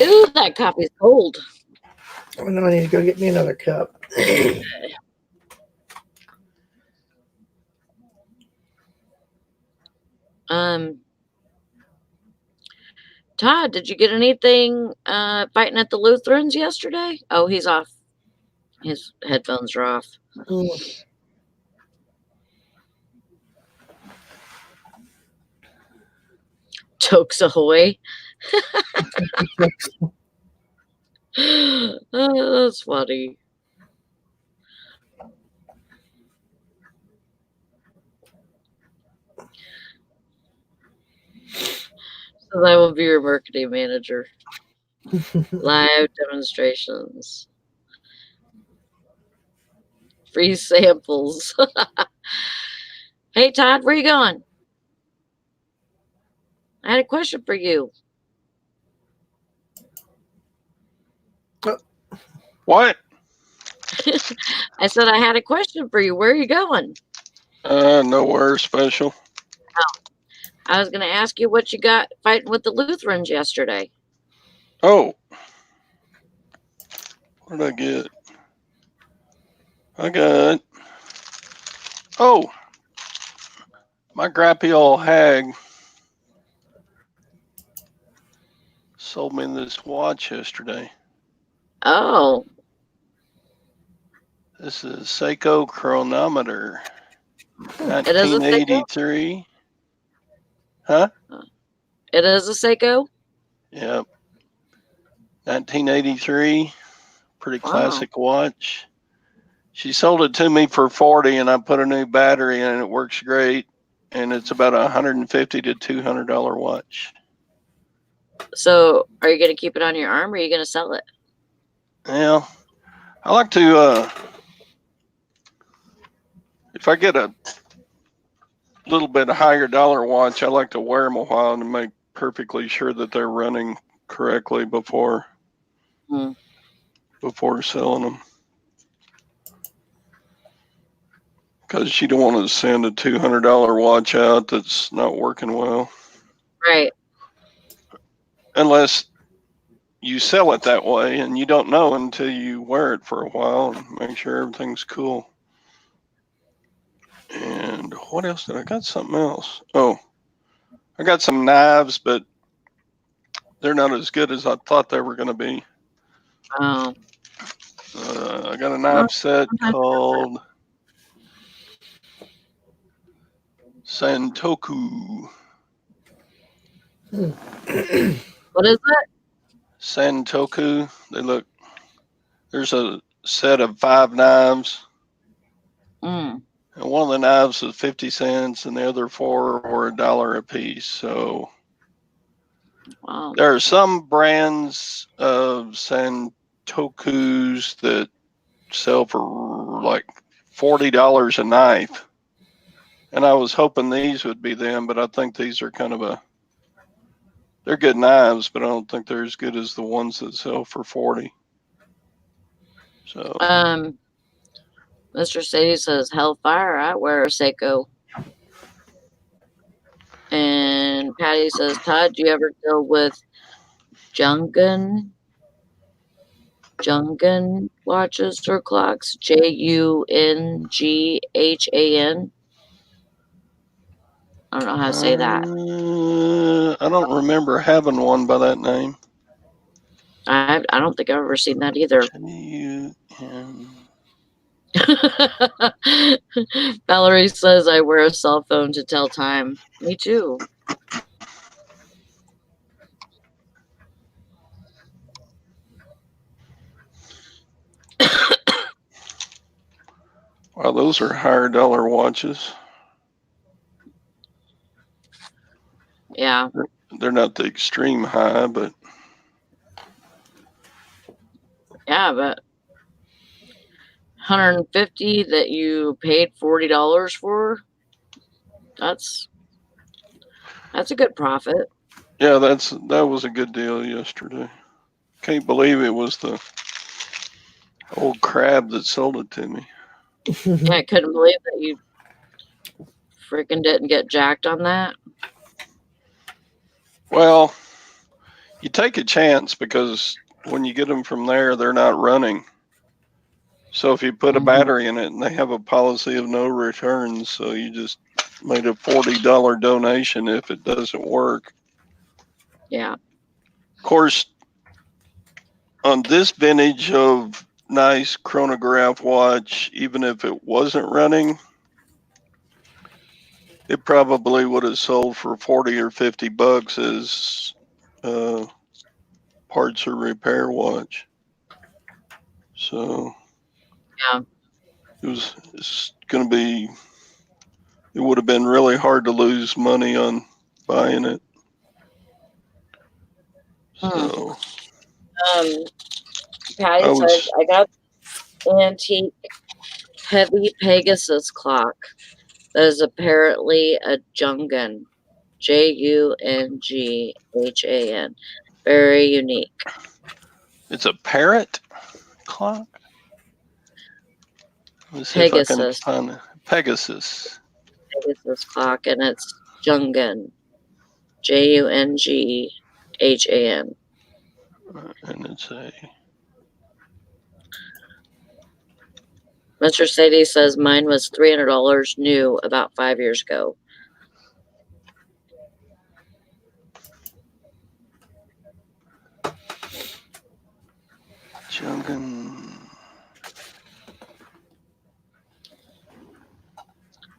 Ooh, that coffee's cold. I know I need to go get me another cup. Todd, did you get anything fighting at the Lutherans yesterday? Oh, he's off. His headphones are off. Jokes ahoy. That's funny. So I will be your marketing manager. Live demonstrations. Free samples. Hey, Todd, where you going? I had a question for you. What? I said I had a question for you. Where are you going? Nowhere special. I was going to ask you what you got fighting with the Lutherans yesterday. Oh. What did I get? I got... Oh. My grappy old hag sold me this watch yesterday. Oh. This is Seiko chronometer. It is a Seiko? 1983. Huh? It is a Seiko? Yep. 1983. Pretty classic watch. She sold it to me for $40, and I put a new battery in, and it works great. And it's about $150 to $200 watch. So, are you going to keep it on your arm, or are you going to sell it? Yeah, I like to. If I get a little bit higher dollar watch, I like to wear them a while to make perfectly sure that they're running correctly before selling them. Because you don't want to send a $200 watch out that's not working well. Right. Unless you sell it that way, and you don't know until you wear it for a while and make sure everything's cool. And what else did I got? Something else. Oh, I got some knives, but they're not as good as I thought they were going to be. Oh. I got a knife set called Santoku. What is it? Santoku. There's a set of 5 knives. And one of the knives is 50 cents, and the other 4 were $1 a piece. So there are some brands of Santokus that sell for like $40 a knife. And I was hoping these would be them, but I think these are they're good knives, but I don't think they're as good as the ones that sell for $40. So Mr. Sadie says, Hellfire, I wear a Seiko. And Patty says, Todd, do you ever deal with Jungan watches or clocks? Junghan. I don't know how to say that. I don't remember having one by that name. I don't think I've ever seen that either. Valerie says I wear a cell phone to tell time. Me too. Wow, those are higher dollar watches. Yeah. They're not the extreme high, but. Yeah, but 150 that you paid $40 for, that's a good profit. Yeah, that was a good deal yesterday. Can't believe it was the old crab that sold it to me. I couldn't believe that you freaking didn't get jacked on that. Well, you take a chance because when you get them from there, they're not running. So if you put a battery in it, and they have a policy of no returns, so you just made a $40 donation if it doesn't work. Yeah. Of course, on this vintage of nice chronograph watch, even if it wasn't running, it probably would have sold for 40 or 50 bucks as parts or repair watch. So Yeah. it's going to be, it would have been really hard to lose money on buying it. So Patty says, I got antique heavy Pegasus clock that is apparently a Jungan. Junghan. Very unique. It's a parrot clock? Let's see Pegasus. if I can find it. Pegasus clock, and it's Jungan. Junghan. And it's a... Mr. Sadie says mine was $300 new about 5 years ago. Jungan.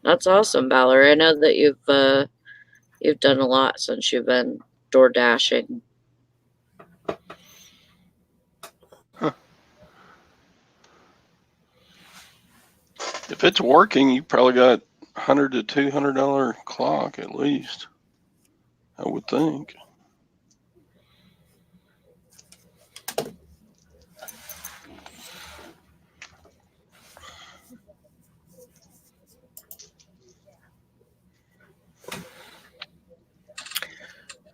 That's awesome, Valerie. I know that you've done a lot since you've been door dashing. Huh. If it's working, you probably got $100 to $200 clock at least, I would think.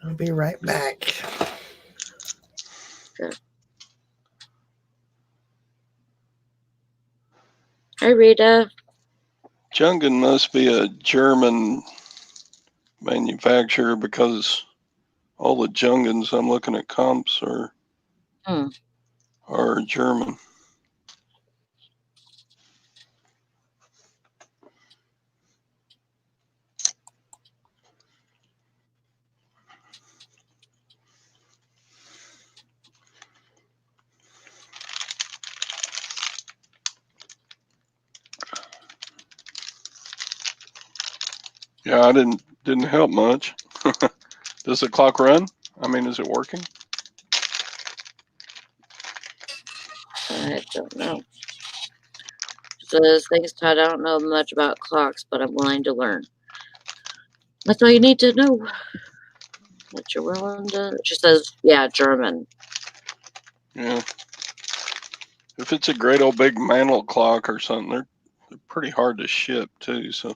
I'll be right back. Okay. Hi, Rita. Jungan must be a German manufacturer because all the Jungans I'm looking at comps are German. Yeah, I didn't help much. Does the clock run? I mean, is it working? I don't know. Says, thanks, Todd. I don't know much about clocks, but I'm willing to learn. That's all you need to know. That you're willing to. She says, yeah, German. Yeah. If it's a great old big mantle clock or something, they're pretty hard to ship too. So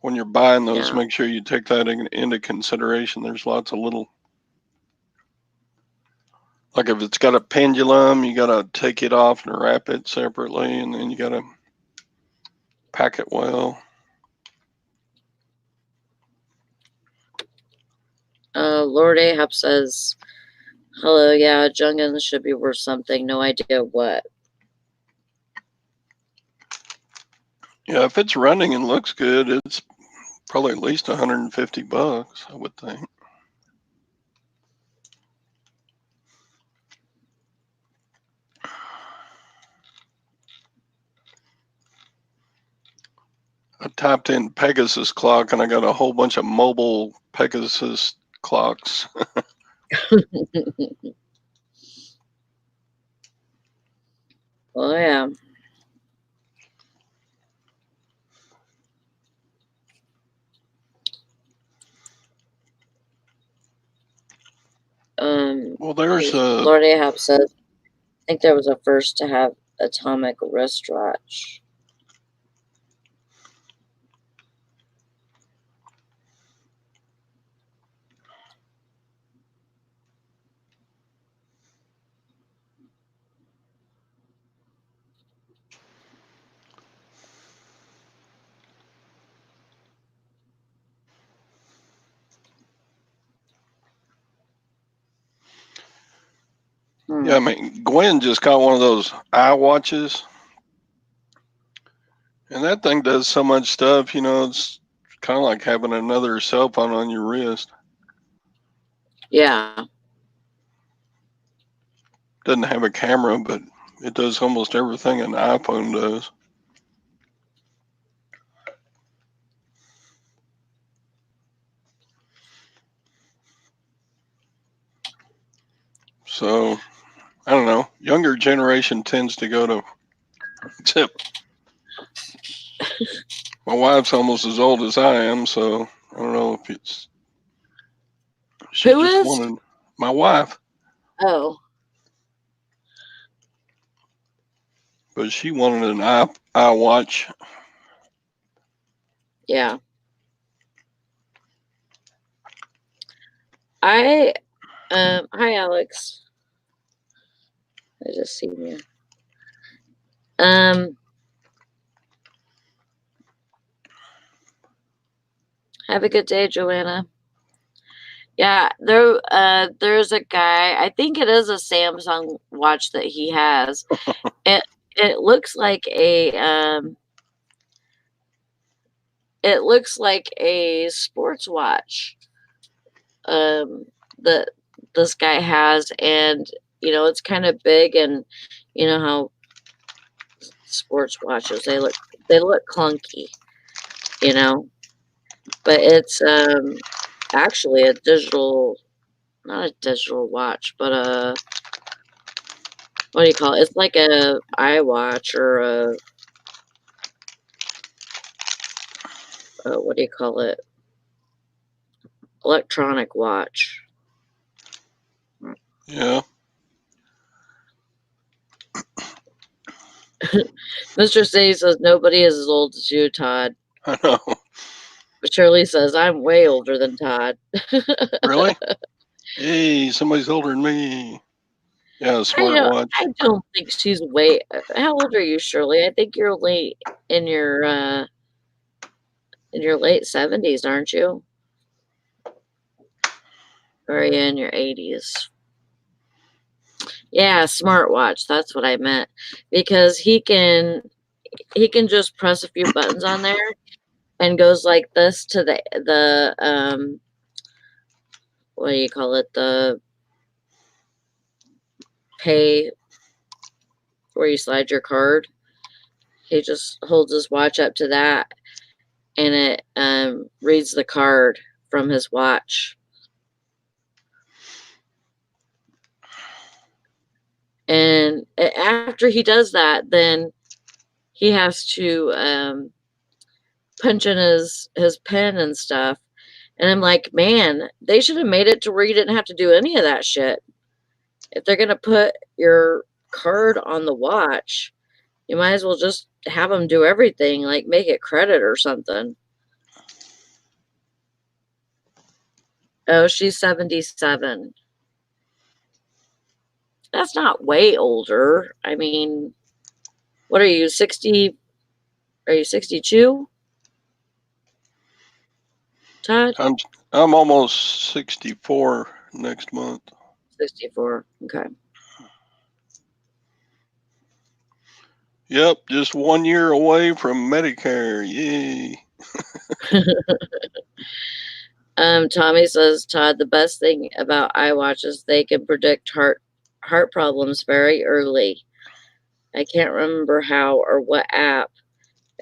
when you're buying those, make sure you take that into consideration. There's lots of little, like if it's got a pendulum, you got to take it off and wrap it separately, and then you got to pack it well. Lord Ahab says, hello, yeah, Jungan should be worth something. No idea what. Yeah, if it's running and looks good, it's probably at least 150 bucks, I would think. I typed in Pegasus clock and I got a whole bunch of mobile Pegasus clocks. Oh, yeah. Well, there's a... Lord Ahab says, I think there was a first to have atomic wristwatch. Yeah, I mean, Gwen just got one of those iWatches, and that thing does so much stuff, you know, it's kind of like having another cell phone on your wrist. Yeah. doesn't have a camera, but it does almost everything an iPhone does. So, I don't know. Younger generation tends to go to. My wife's almost as old as I am, so I don't know if it's. She Who just is? wanted my wife, Oh, but she wanted an iWatch. yeah. Hi Alex. I just seen you. Have a good day, Joanna. Yeah, there's a guy, I think it is a Samsung watch that he has. It looks like it looks like a sports watch that this guy has, and it's kind of big, and you know how sports watches, they look clunky, but it's actually a digital, not a digital watch, but what do you call it? It's like a iWatch or what do you call it? Electronic watch. Yeah. Mr. City says nobody is as old as you, Todd. I know. But Shirley says I'm way older than Todd. Really? Hey, somebody's older than me. Yeah, smartwatch. I don't think she's way. How old are you, Shirley? I think you're late in your late 70s, aren't you? Or are you in your 80s? Yeah, smartwatch. That's what I meant. Because he can just press a few buttons on there and goes like this to the what do you call it? The pay where you slide your card. He just holds his watch up to that, and it reads the card from his watch. And after he does that, then he has to punch in his pen and stuff. And I'm like, man, they should have made it to where you didn't have to do any of that shit. If they're going to put your card on the watch, you might as well just have them do everything, like make it credit or something. Oh, she's 77. That's not way older. I mean, what are you, 60? Are you 62? Todd? I'm almost 64 next month. 64. Okay. Yep, just 1 year away from Medicare. Yay. Tommy says, Todd, the best thing about iWatch is they can predict heart problems very early. I can't remember how or what app,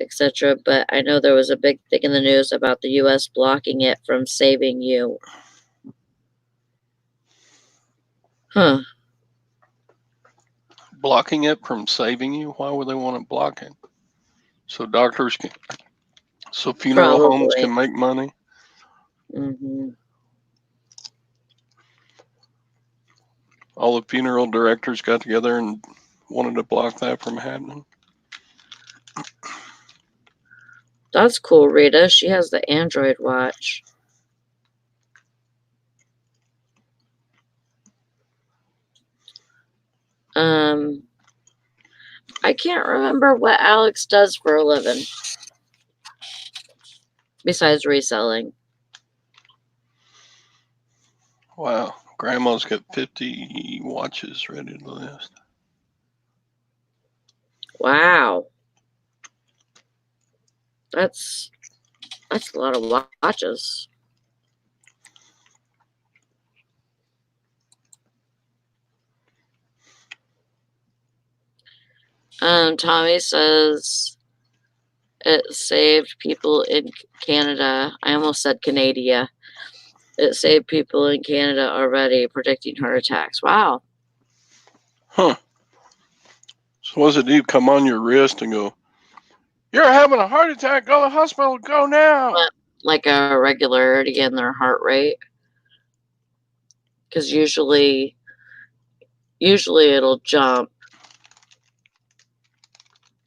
etc., but I know there was a big thing in the news about the US blocking it from saving you. Huh. Blocking it from saving you? Why would they want to block it? So doctors can, so funeral homes can make money? Mm-hmm. All the funeral directors got together and wanted to block that from happening. That's cool, Rita. She has the Android watch. I can't remember what Alex does for a living besides reselling. Wow, Grandma's got 50 watches ready to list. Wow. That's a lot of watches. Tommy says it saved people in Canada. I almost said Canada. It saved people in Canada already, predicting heart attacks. Wow. Huh. So what does it do? Come on your wrist and go, "You're having a heart attack. Go to the hospital. Go now." Like a regularity in their heart rate. Because usually it'll jump.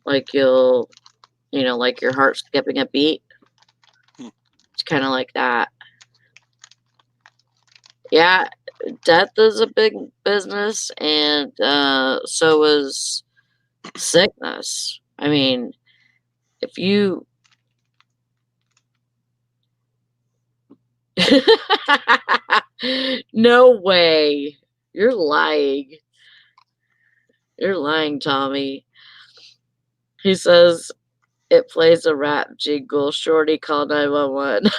Like like your heart skipping a beat. It's kind of like that. Yeah, death is a big business, and so is sickness. I mean, if you no way, you're lying. You're lying, Tommy. He says it plays a rap jingle. Shorty, call 911.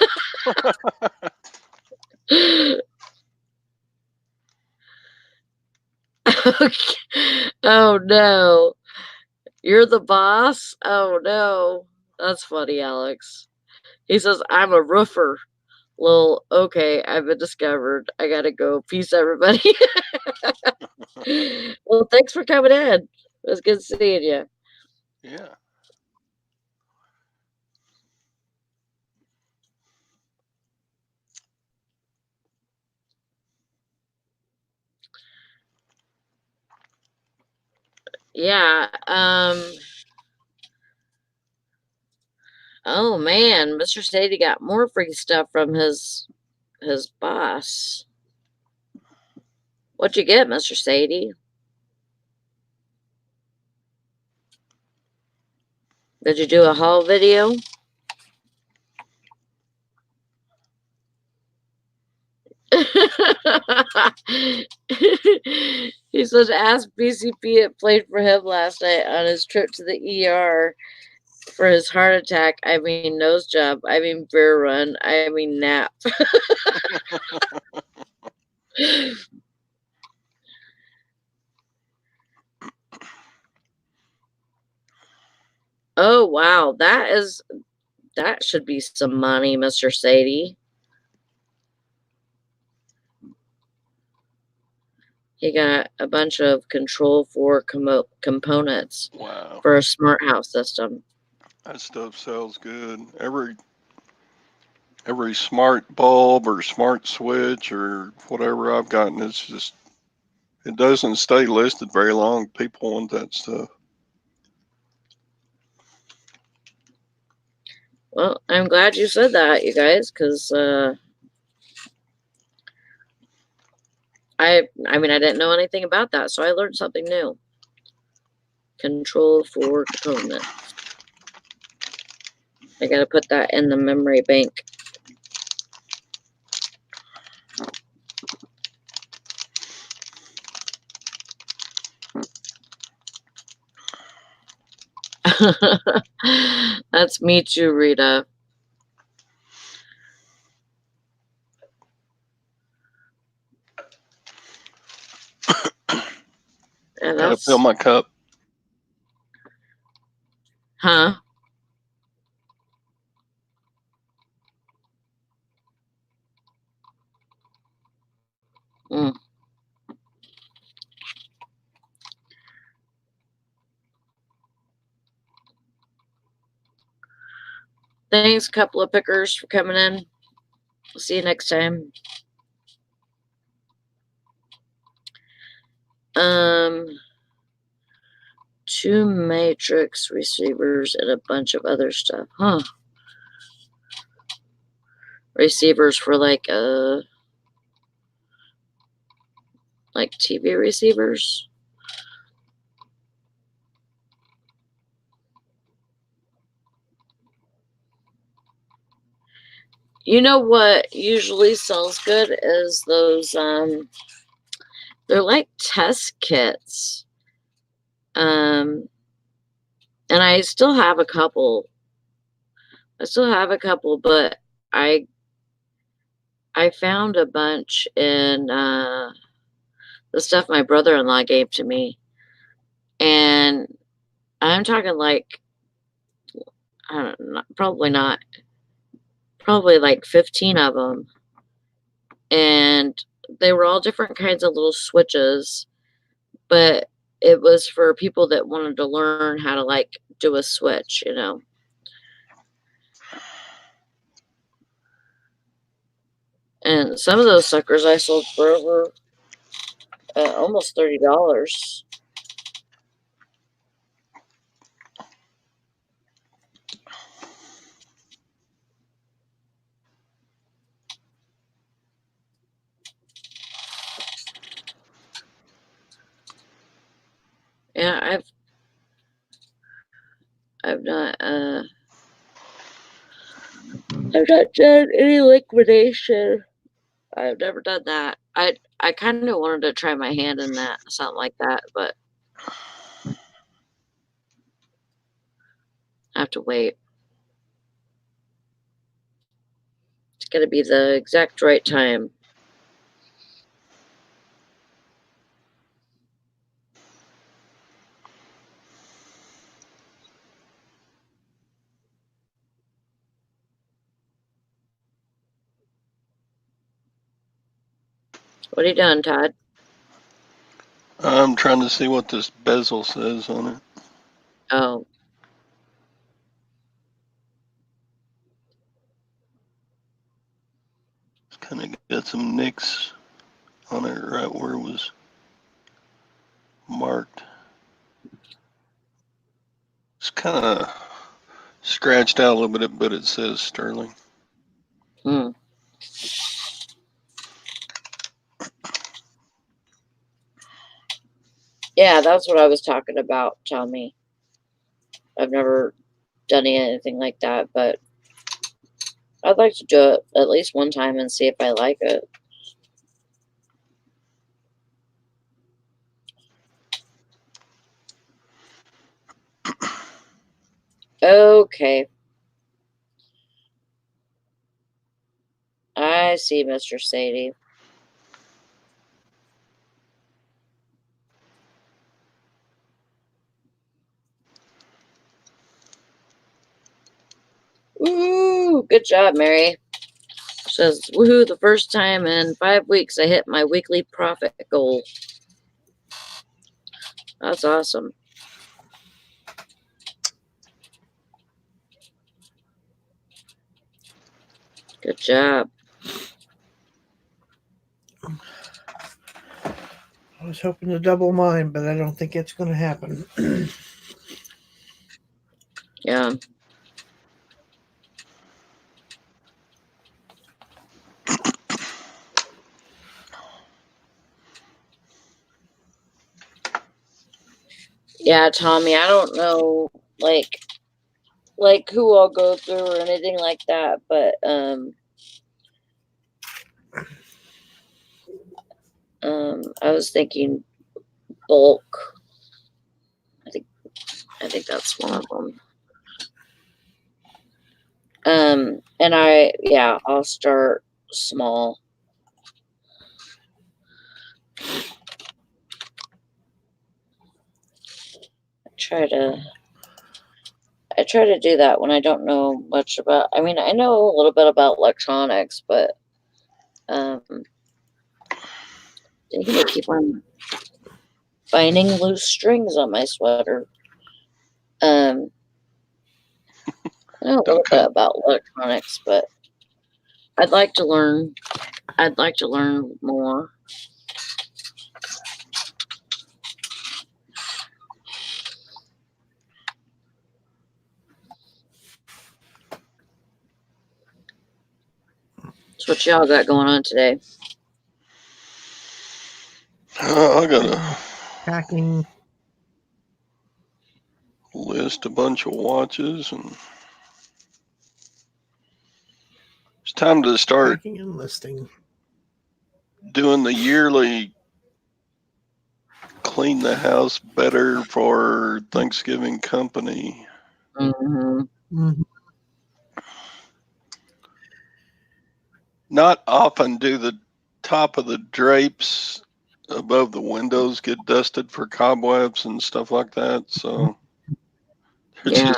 Okay. Oh no. You're the boss? Oh no. That's funny, Alex. He says, I'm a roofer. Well, okay, I've been discovered. I gotta go. Peace, everybody. Well, thanks for coming in. It was good seeing you. Yeah. Yeah. Oh man, Mr. Sadie got more free stuff from his boss. What'd you get, Mr. Sadie? Did you do a haul video? He said, ask BCP it played for him last night on his trip to the ER for his heart attack. I mean, nose job. I mean, beer run. I mean, nap. Oh, wow. That should be some money, Mr. Sadie. He got a bunch of Control 4 components Wow. for a smart house system. That stuff sells good. Every smart bulb or smart switch or whatever I've gotten, it doesn't stay listed very long. People want that stuff. Well, I'm glad you said that, you guys, because I mean, I didn't know anything about that, so I learned something new. Control 4 components. I gotta put that in the memory bank. That's me too, Rita. And Gotta fill my cup. Huh? Mm. Thanks, couple of pickers, for coming in. See you next time. Two matrix receivers and a bunch of other stuff. Huh. Receivers for like TV receivers. You know what usually sells good is those they're like test kits. And I still have a couple. But I found a bunch in the stuff my brother-in-law gave to me. And I'm talking like, I don't know, probably like 15 of them. And they were all different kinds of little switches, but it was for people that wanted to learn how to like do a switch, you know. And some of those suckers I sold for over almost $30. Yeah, I've not done any liquidation. I've never done that. I kind of wanted to try my hand in that, something like that, but I have to wait. It's got to be the exact right time. What are you doing, Todd? I'm trying to see what this bezel says on it. Oh, It's kind of got some nicks on it right where it was marked. It's kind of scratched out a little bit, but it says sterling. hmm. Yeah, that's what I was talking about, Tommy. I've never done anything like that, but I'd like to do it at least one time and see if I like it. Okay. I see, Mr. Sadie. Ooh, good job, Mary. Says, woohoo, the first time in 5 weeks I hit my weekly profit goal. That's awesome. Good job. I was hoping to double mine, but I don't think it's going to happen. Yeah. Yeah, Tommy, I don't know, like who I'll go through or anything like that, but I was thinking bulk. I think that's one of them. And I'll start small. I try to do that when I don't know much about. I mean, I know a little bit about electronics, but didn't they keep on finding loose strings on my sweater? I know a little bit about electronics, but I'd like to learn. I'd like to learn more. So what y'all got going on today? I got a Packing. list a bunch of watches, and it's time to start Packing and listing. doing the yearly clean the house better for Thanksgiving company. Mm-hmm. Mm-hmm. Not often do the top of the drapes above the windows get dusted for cobwebs and stuff like that. So Yeah.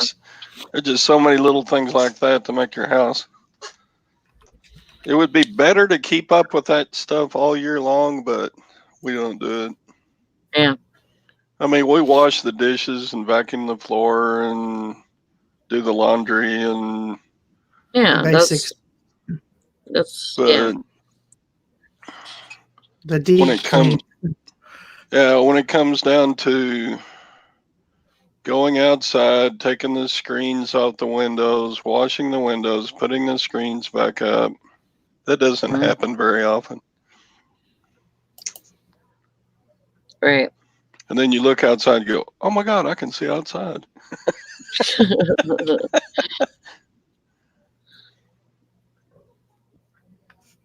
There's just so many little things like that to make your house. It would be better to keep up with that stuff all year long, but we don't do it. Yeah. I mean, we wash the dishes and vacuum the floor and do the laundry and Yeah. Basics. That's but yeah. The deep when it comes when it comes down to going outside, taking the screens off the windows, washing the windows, putting the screens back up, that doesn't Mhm. happen very often. Right. And then you look outside and go, oh my God, I can see outside.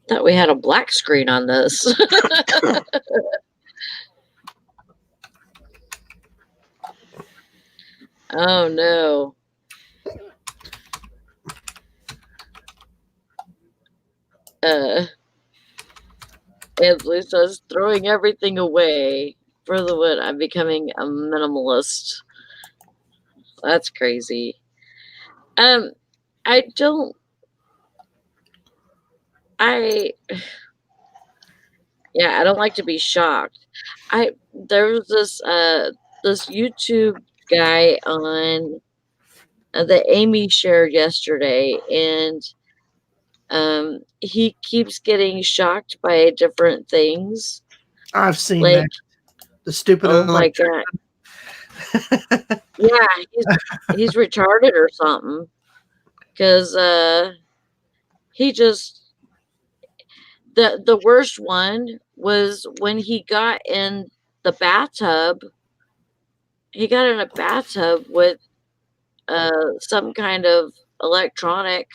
Thought we had a black screen on this. Oh no. And Blue says throwing everything away for the win. I'm becoming a minimalist. That's crazy. I don't. I Yeah, I don't like to be shocked. There was this YouTube guy on that Amy shared yesterday, and he keeps getting shocked by different things. I've seen Like, that. The stupid oh my god, yeah, he's retarded or something. Because he just the worst one was when he got in the bathtub. He got in a bathtub with some kind of electronic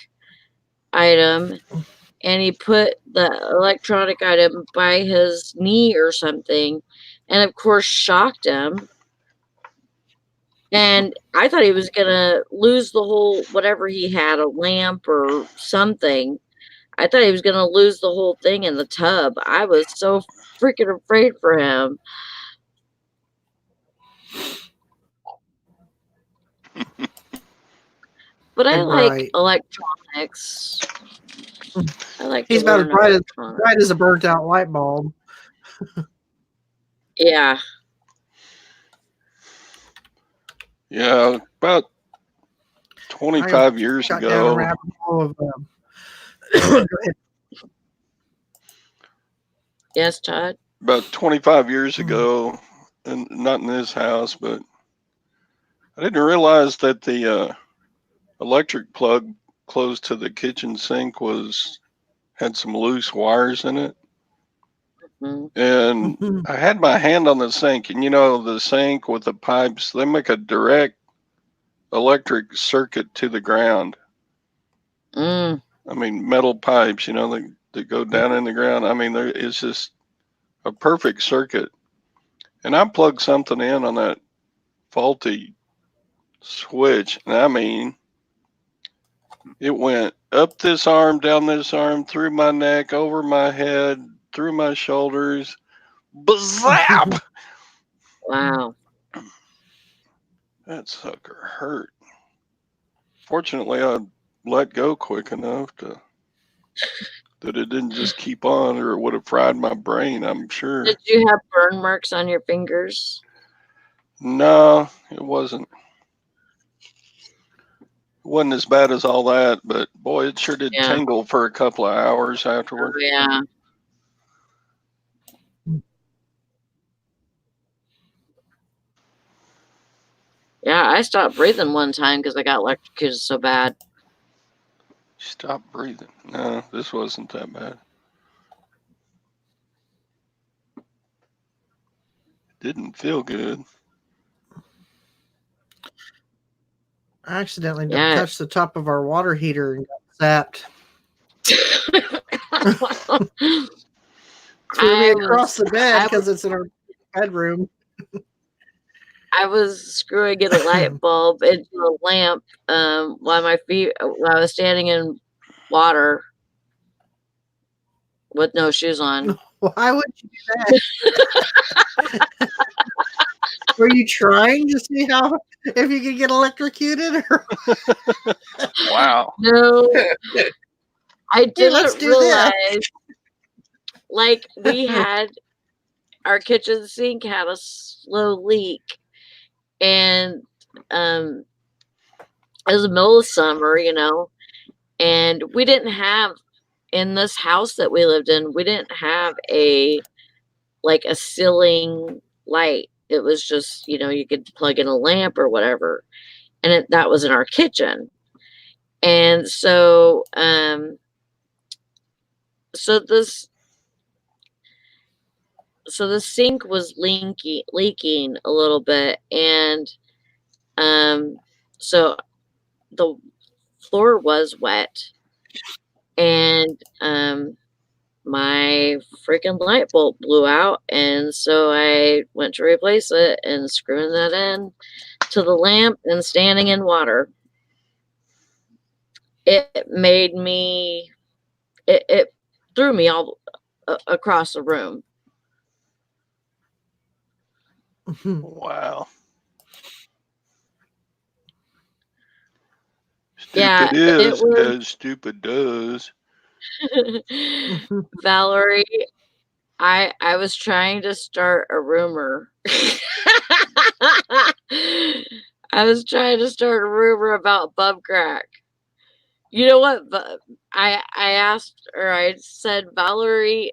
item, and he put the electronic item by his knee or something, and of course shocked him. And I thought he was gonna lose the whole whatever he had, a lamp or something. I thought he was gonna lose the whole thing in the tub. I was so freaking afraid for him. But I like Right. electronics. I like He's to about as learn bright electronics. as a burnt out light bulb. Yeah. Yeah, about 25 years Got down a ago. rabbit hole of go ahead. Yes, Todd. About 25 years ago, and not in this house, but I didn't realize that the electric plug close to the kitchen sink had some loose wires in it. Mhm. And I had my hand on the sink, and the sink with the pipes, they make a direct electric circuit to the ground. Mm. I mean, metal pipes, that go down in the ground. I mean, it's just a perfect circuit. And I plugged something in on that faulty switch, and I mean, it went up this arm, down this arm, through my neck, over my head, through my shoulders. Bazap! Wow. That sucker hurt. Fortunately, I let go quick enough that it didn't just keep on, or it would have fried my brain, I'm sure. Did you have burn marks on your fingers? No, it wasn't. It wasn't as bad as all that, but boy, it sure did tingle for a couple of hours afterward. Oh, yeah. Yeah, I stopped breathing one time because I got electrocuted so bad. Stop breathing. No, this wasn't that bad. Didn't feel good. I accidentally touched the top of our water heater and got zapped. Threw me across the bed because it's in our bedroom. I was screwing in a light bulb into a lamp while I was standing in water with no shoes on. Why would you do that? Were you trying to see if you could get electrocuted? Wow. No, I Hey, let's didn't do this. realize. Like we had our kitchen sink had a slow leak, and it was the middle of summer, and we didn't have in this house that we lived in. We didn't have a ceiling light. It was just you could plug in a lamp or whatever, and that was in our kitchen. And so this the sink was leaking a little bit, and so the floor was wet, and my freaking light bulb blew out, and so I went to replace it and screwing that in to the lamp and standing in water. It made me it threw me all across the room. Wow. Yeah, Stupid it is was as stupid does. Valerie, I was trying to start a rumor. I was trying to start a rumor about bum crack. You know what? I asked, or I said, Valerie,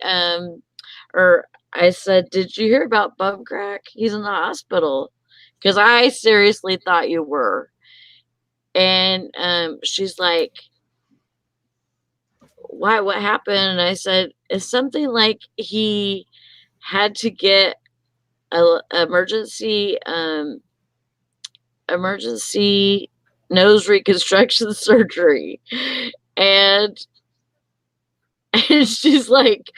or I said, did you hear about bum crack? He's in the hospital, because I seriously thought you were. And she's like, why? What happened? And I said, it's something like he had to get a emergency nose reconstruction surgery. And and she's like,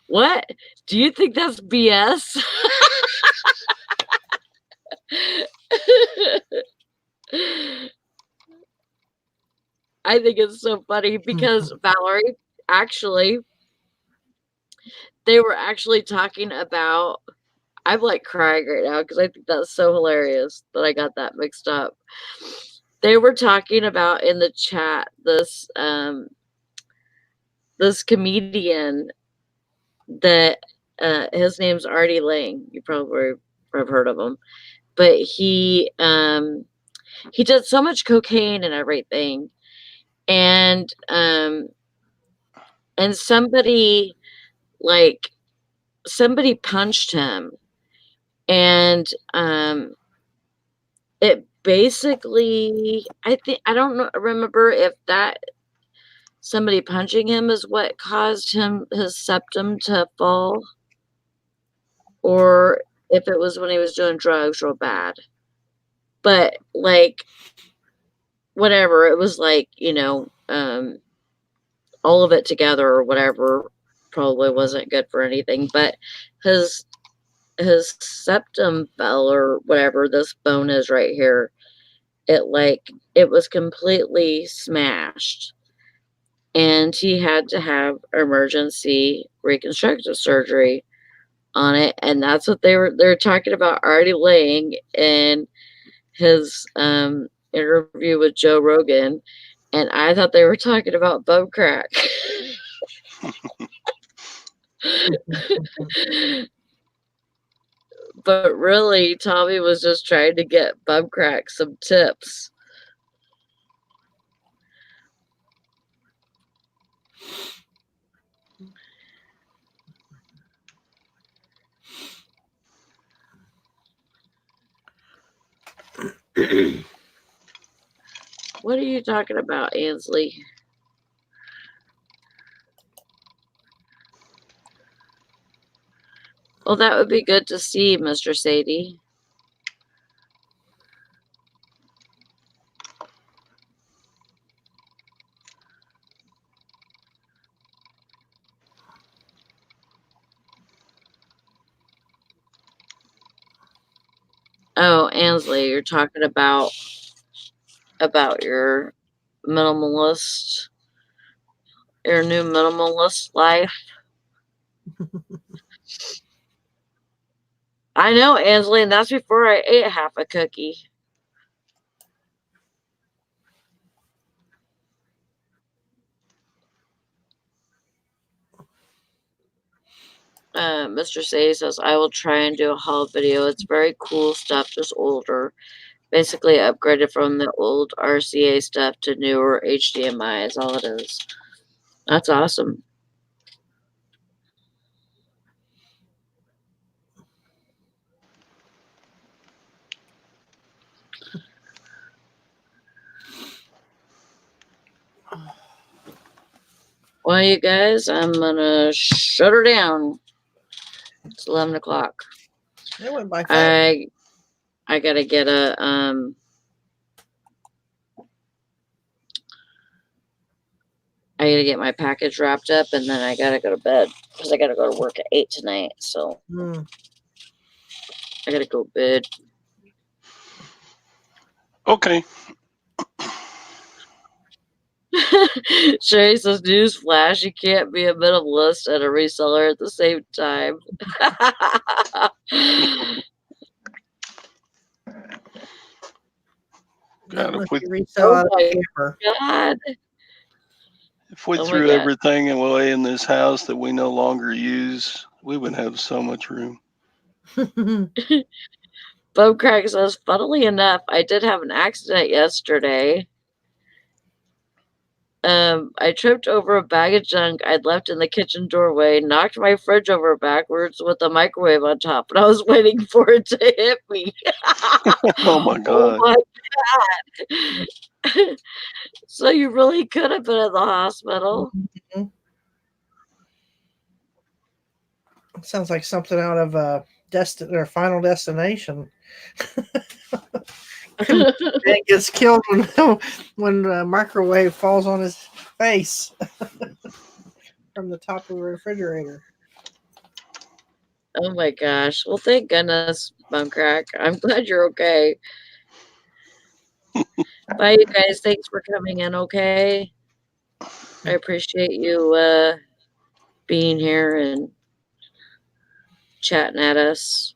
what? Do you think that's BS? I think it's so funny because Valerie, actually, they were actually talking about, I'm like crying right now because I think that's so hilarious that I got that mixed up. They were talking about in the chat this comedian that his name's Artie Lang. You probably have heard of him, but he did so much cocaine and everything, and somebody somebody punched him, and it basically, I don't remember if that somebody punching him is what caused his septum to fall, or if it was when he was doing drugs real bad. But whatever, it was all of it together or whatever probably wasn't good for anything. But his septum fell, or whatever this bone is right here, it was completely smashed, and he had to have emergency reconstructive surgery on it. And that's what they're talking about Artie Lang in his interview with Joe Rogan, and I thought they were talking about bum crack. But really, Tommy was just trying to get bum crack some tips. What are you talking about, Ansley? Well, that would be good to see, Mr. Sadie. Oh, Ansley, you're talking about your minimalist, your new minimalist life. I know, Angeline. That's before I ate half a cookie. Mr. Say says, I will try and do a haul video. It's very cool stuff, just older. Basically upgraded from the old RCA stuff to newer HDMI is all it is. That's awesome. Well, you guys, I'm gonna shut her down. It's 11 o'clock. It went by fast. I gotta get a I gotta get my package wrapped up, and then I gotta go to bed because I gotta go to work at 8 tonight. So I gotta go to bed. Okay. Sherry says, newsflash, you can't be a minimalist and a reseller at the same time. Not unless you Oh resell out of my a camper. God. If we Oh my threw God. everything away in this house that we no longer use, we would have so much room. Bob Craig says, funnily enough, I did have an accident yesterday. I tripped over a bag of junk I'd left in the kitchen doorway, knocked my fridge over backwards with a microwave on top, and I was waiting for it to hit me. Oh my God. Oh my God. So you really could have been in the hospital. Sounds like something out of Final Destination. Man gets killed when the microwave falls on his face from the top of the refrigerator. Oh my gosh. Well, thank goodness, Buncrack. I'm glad you're okay. Bye, you guys. Thanks for coming in, okay? I appreciate you being here and chatting at us.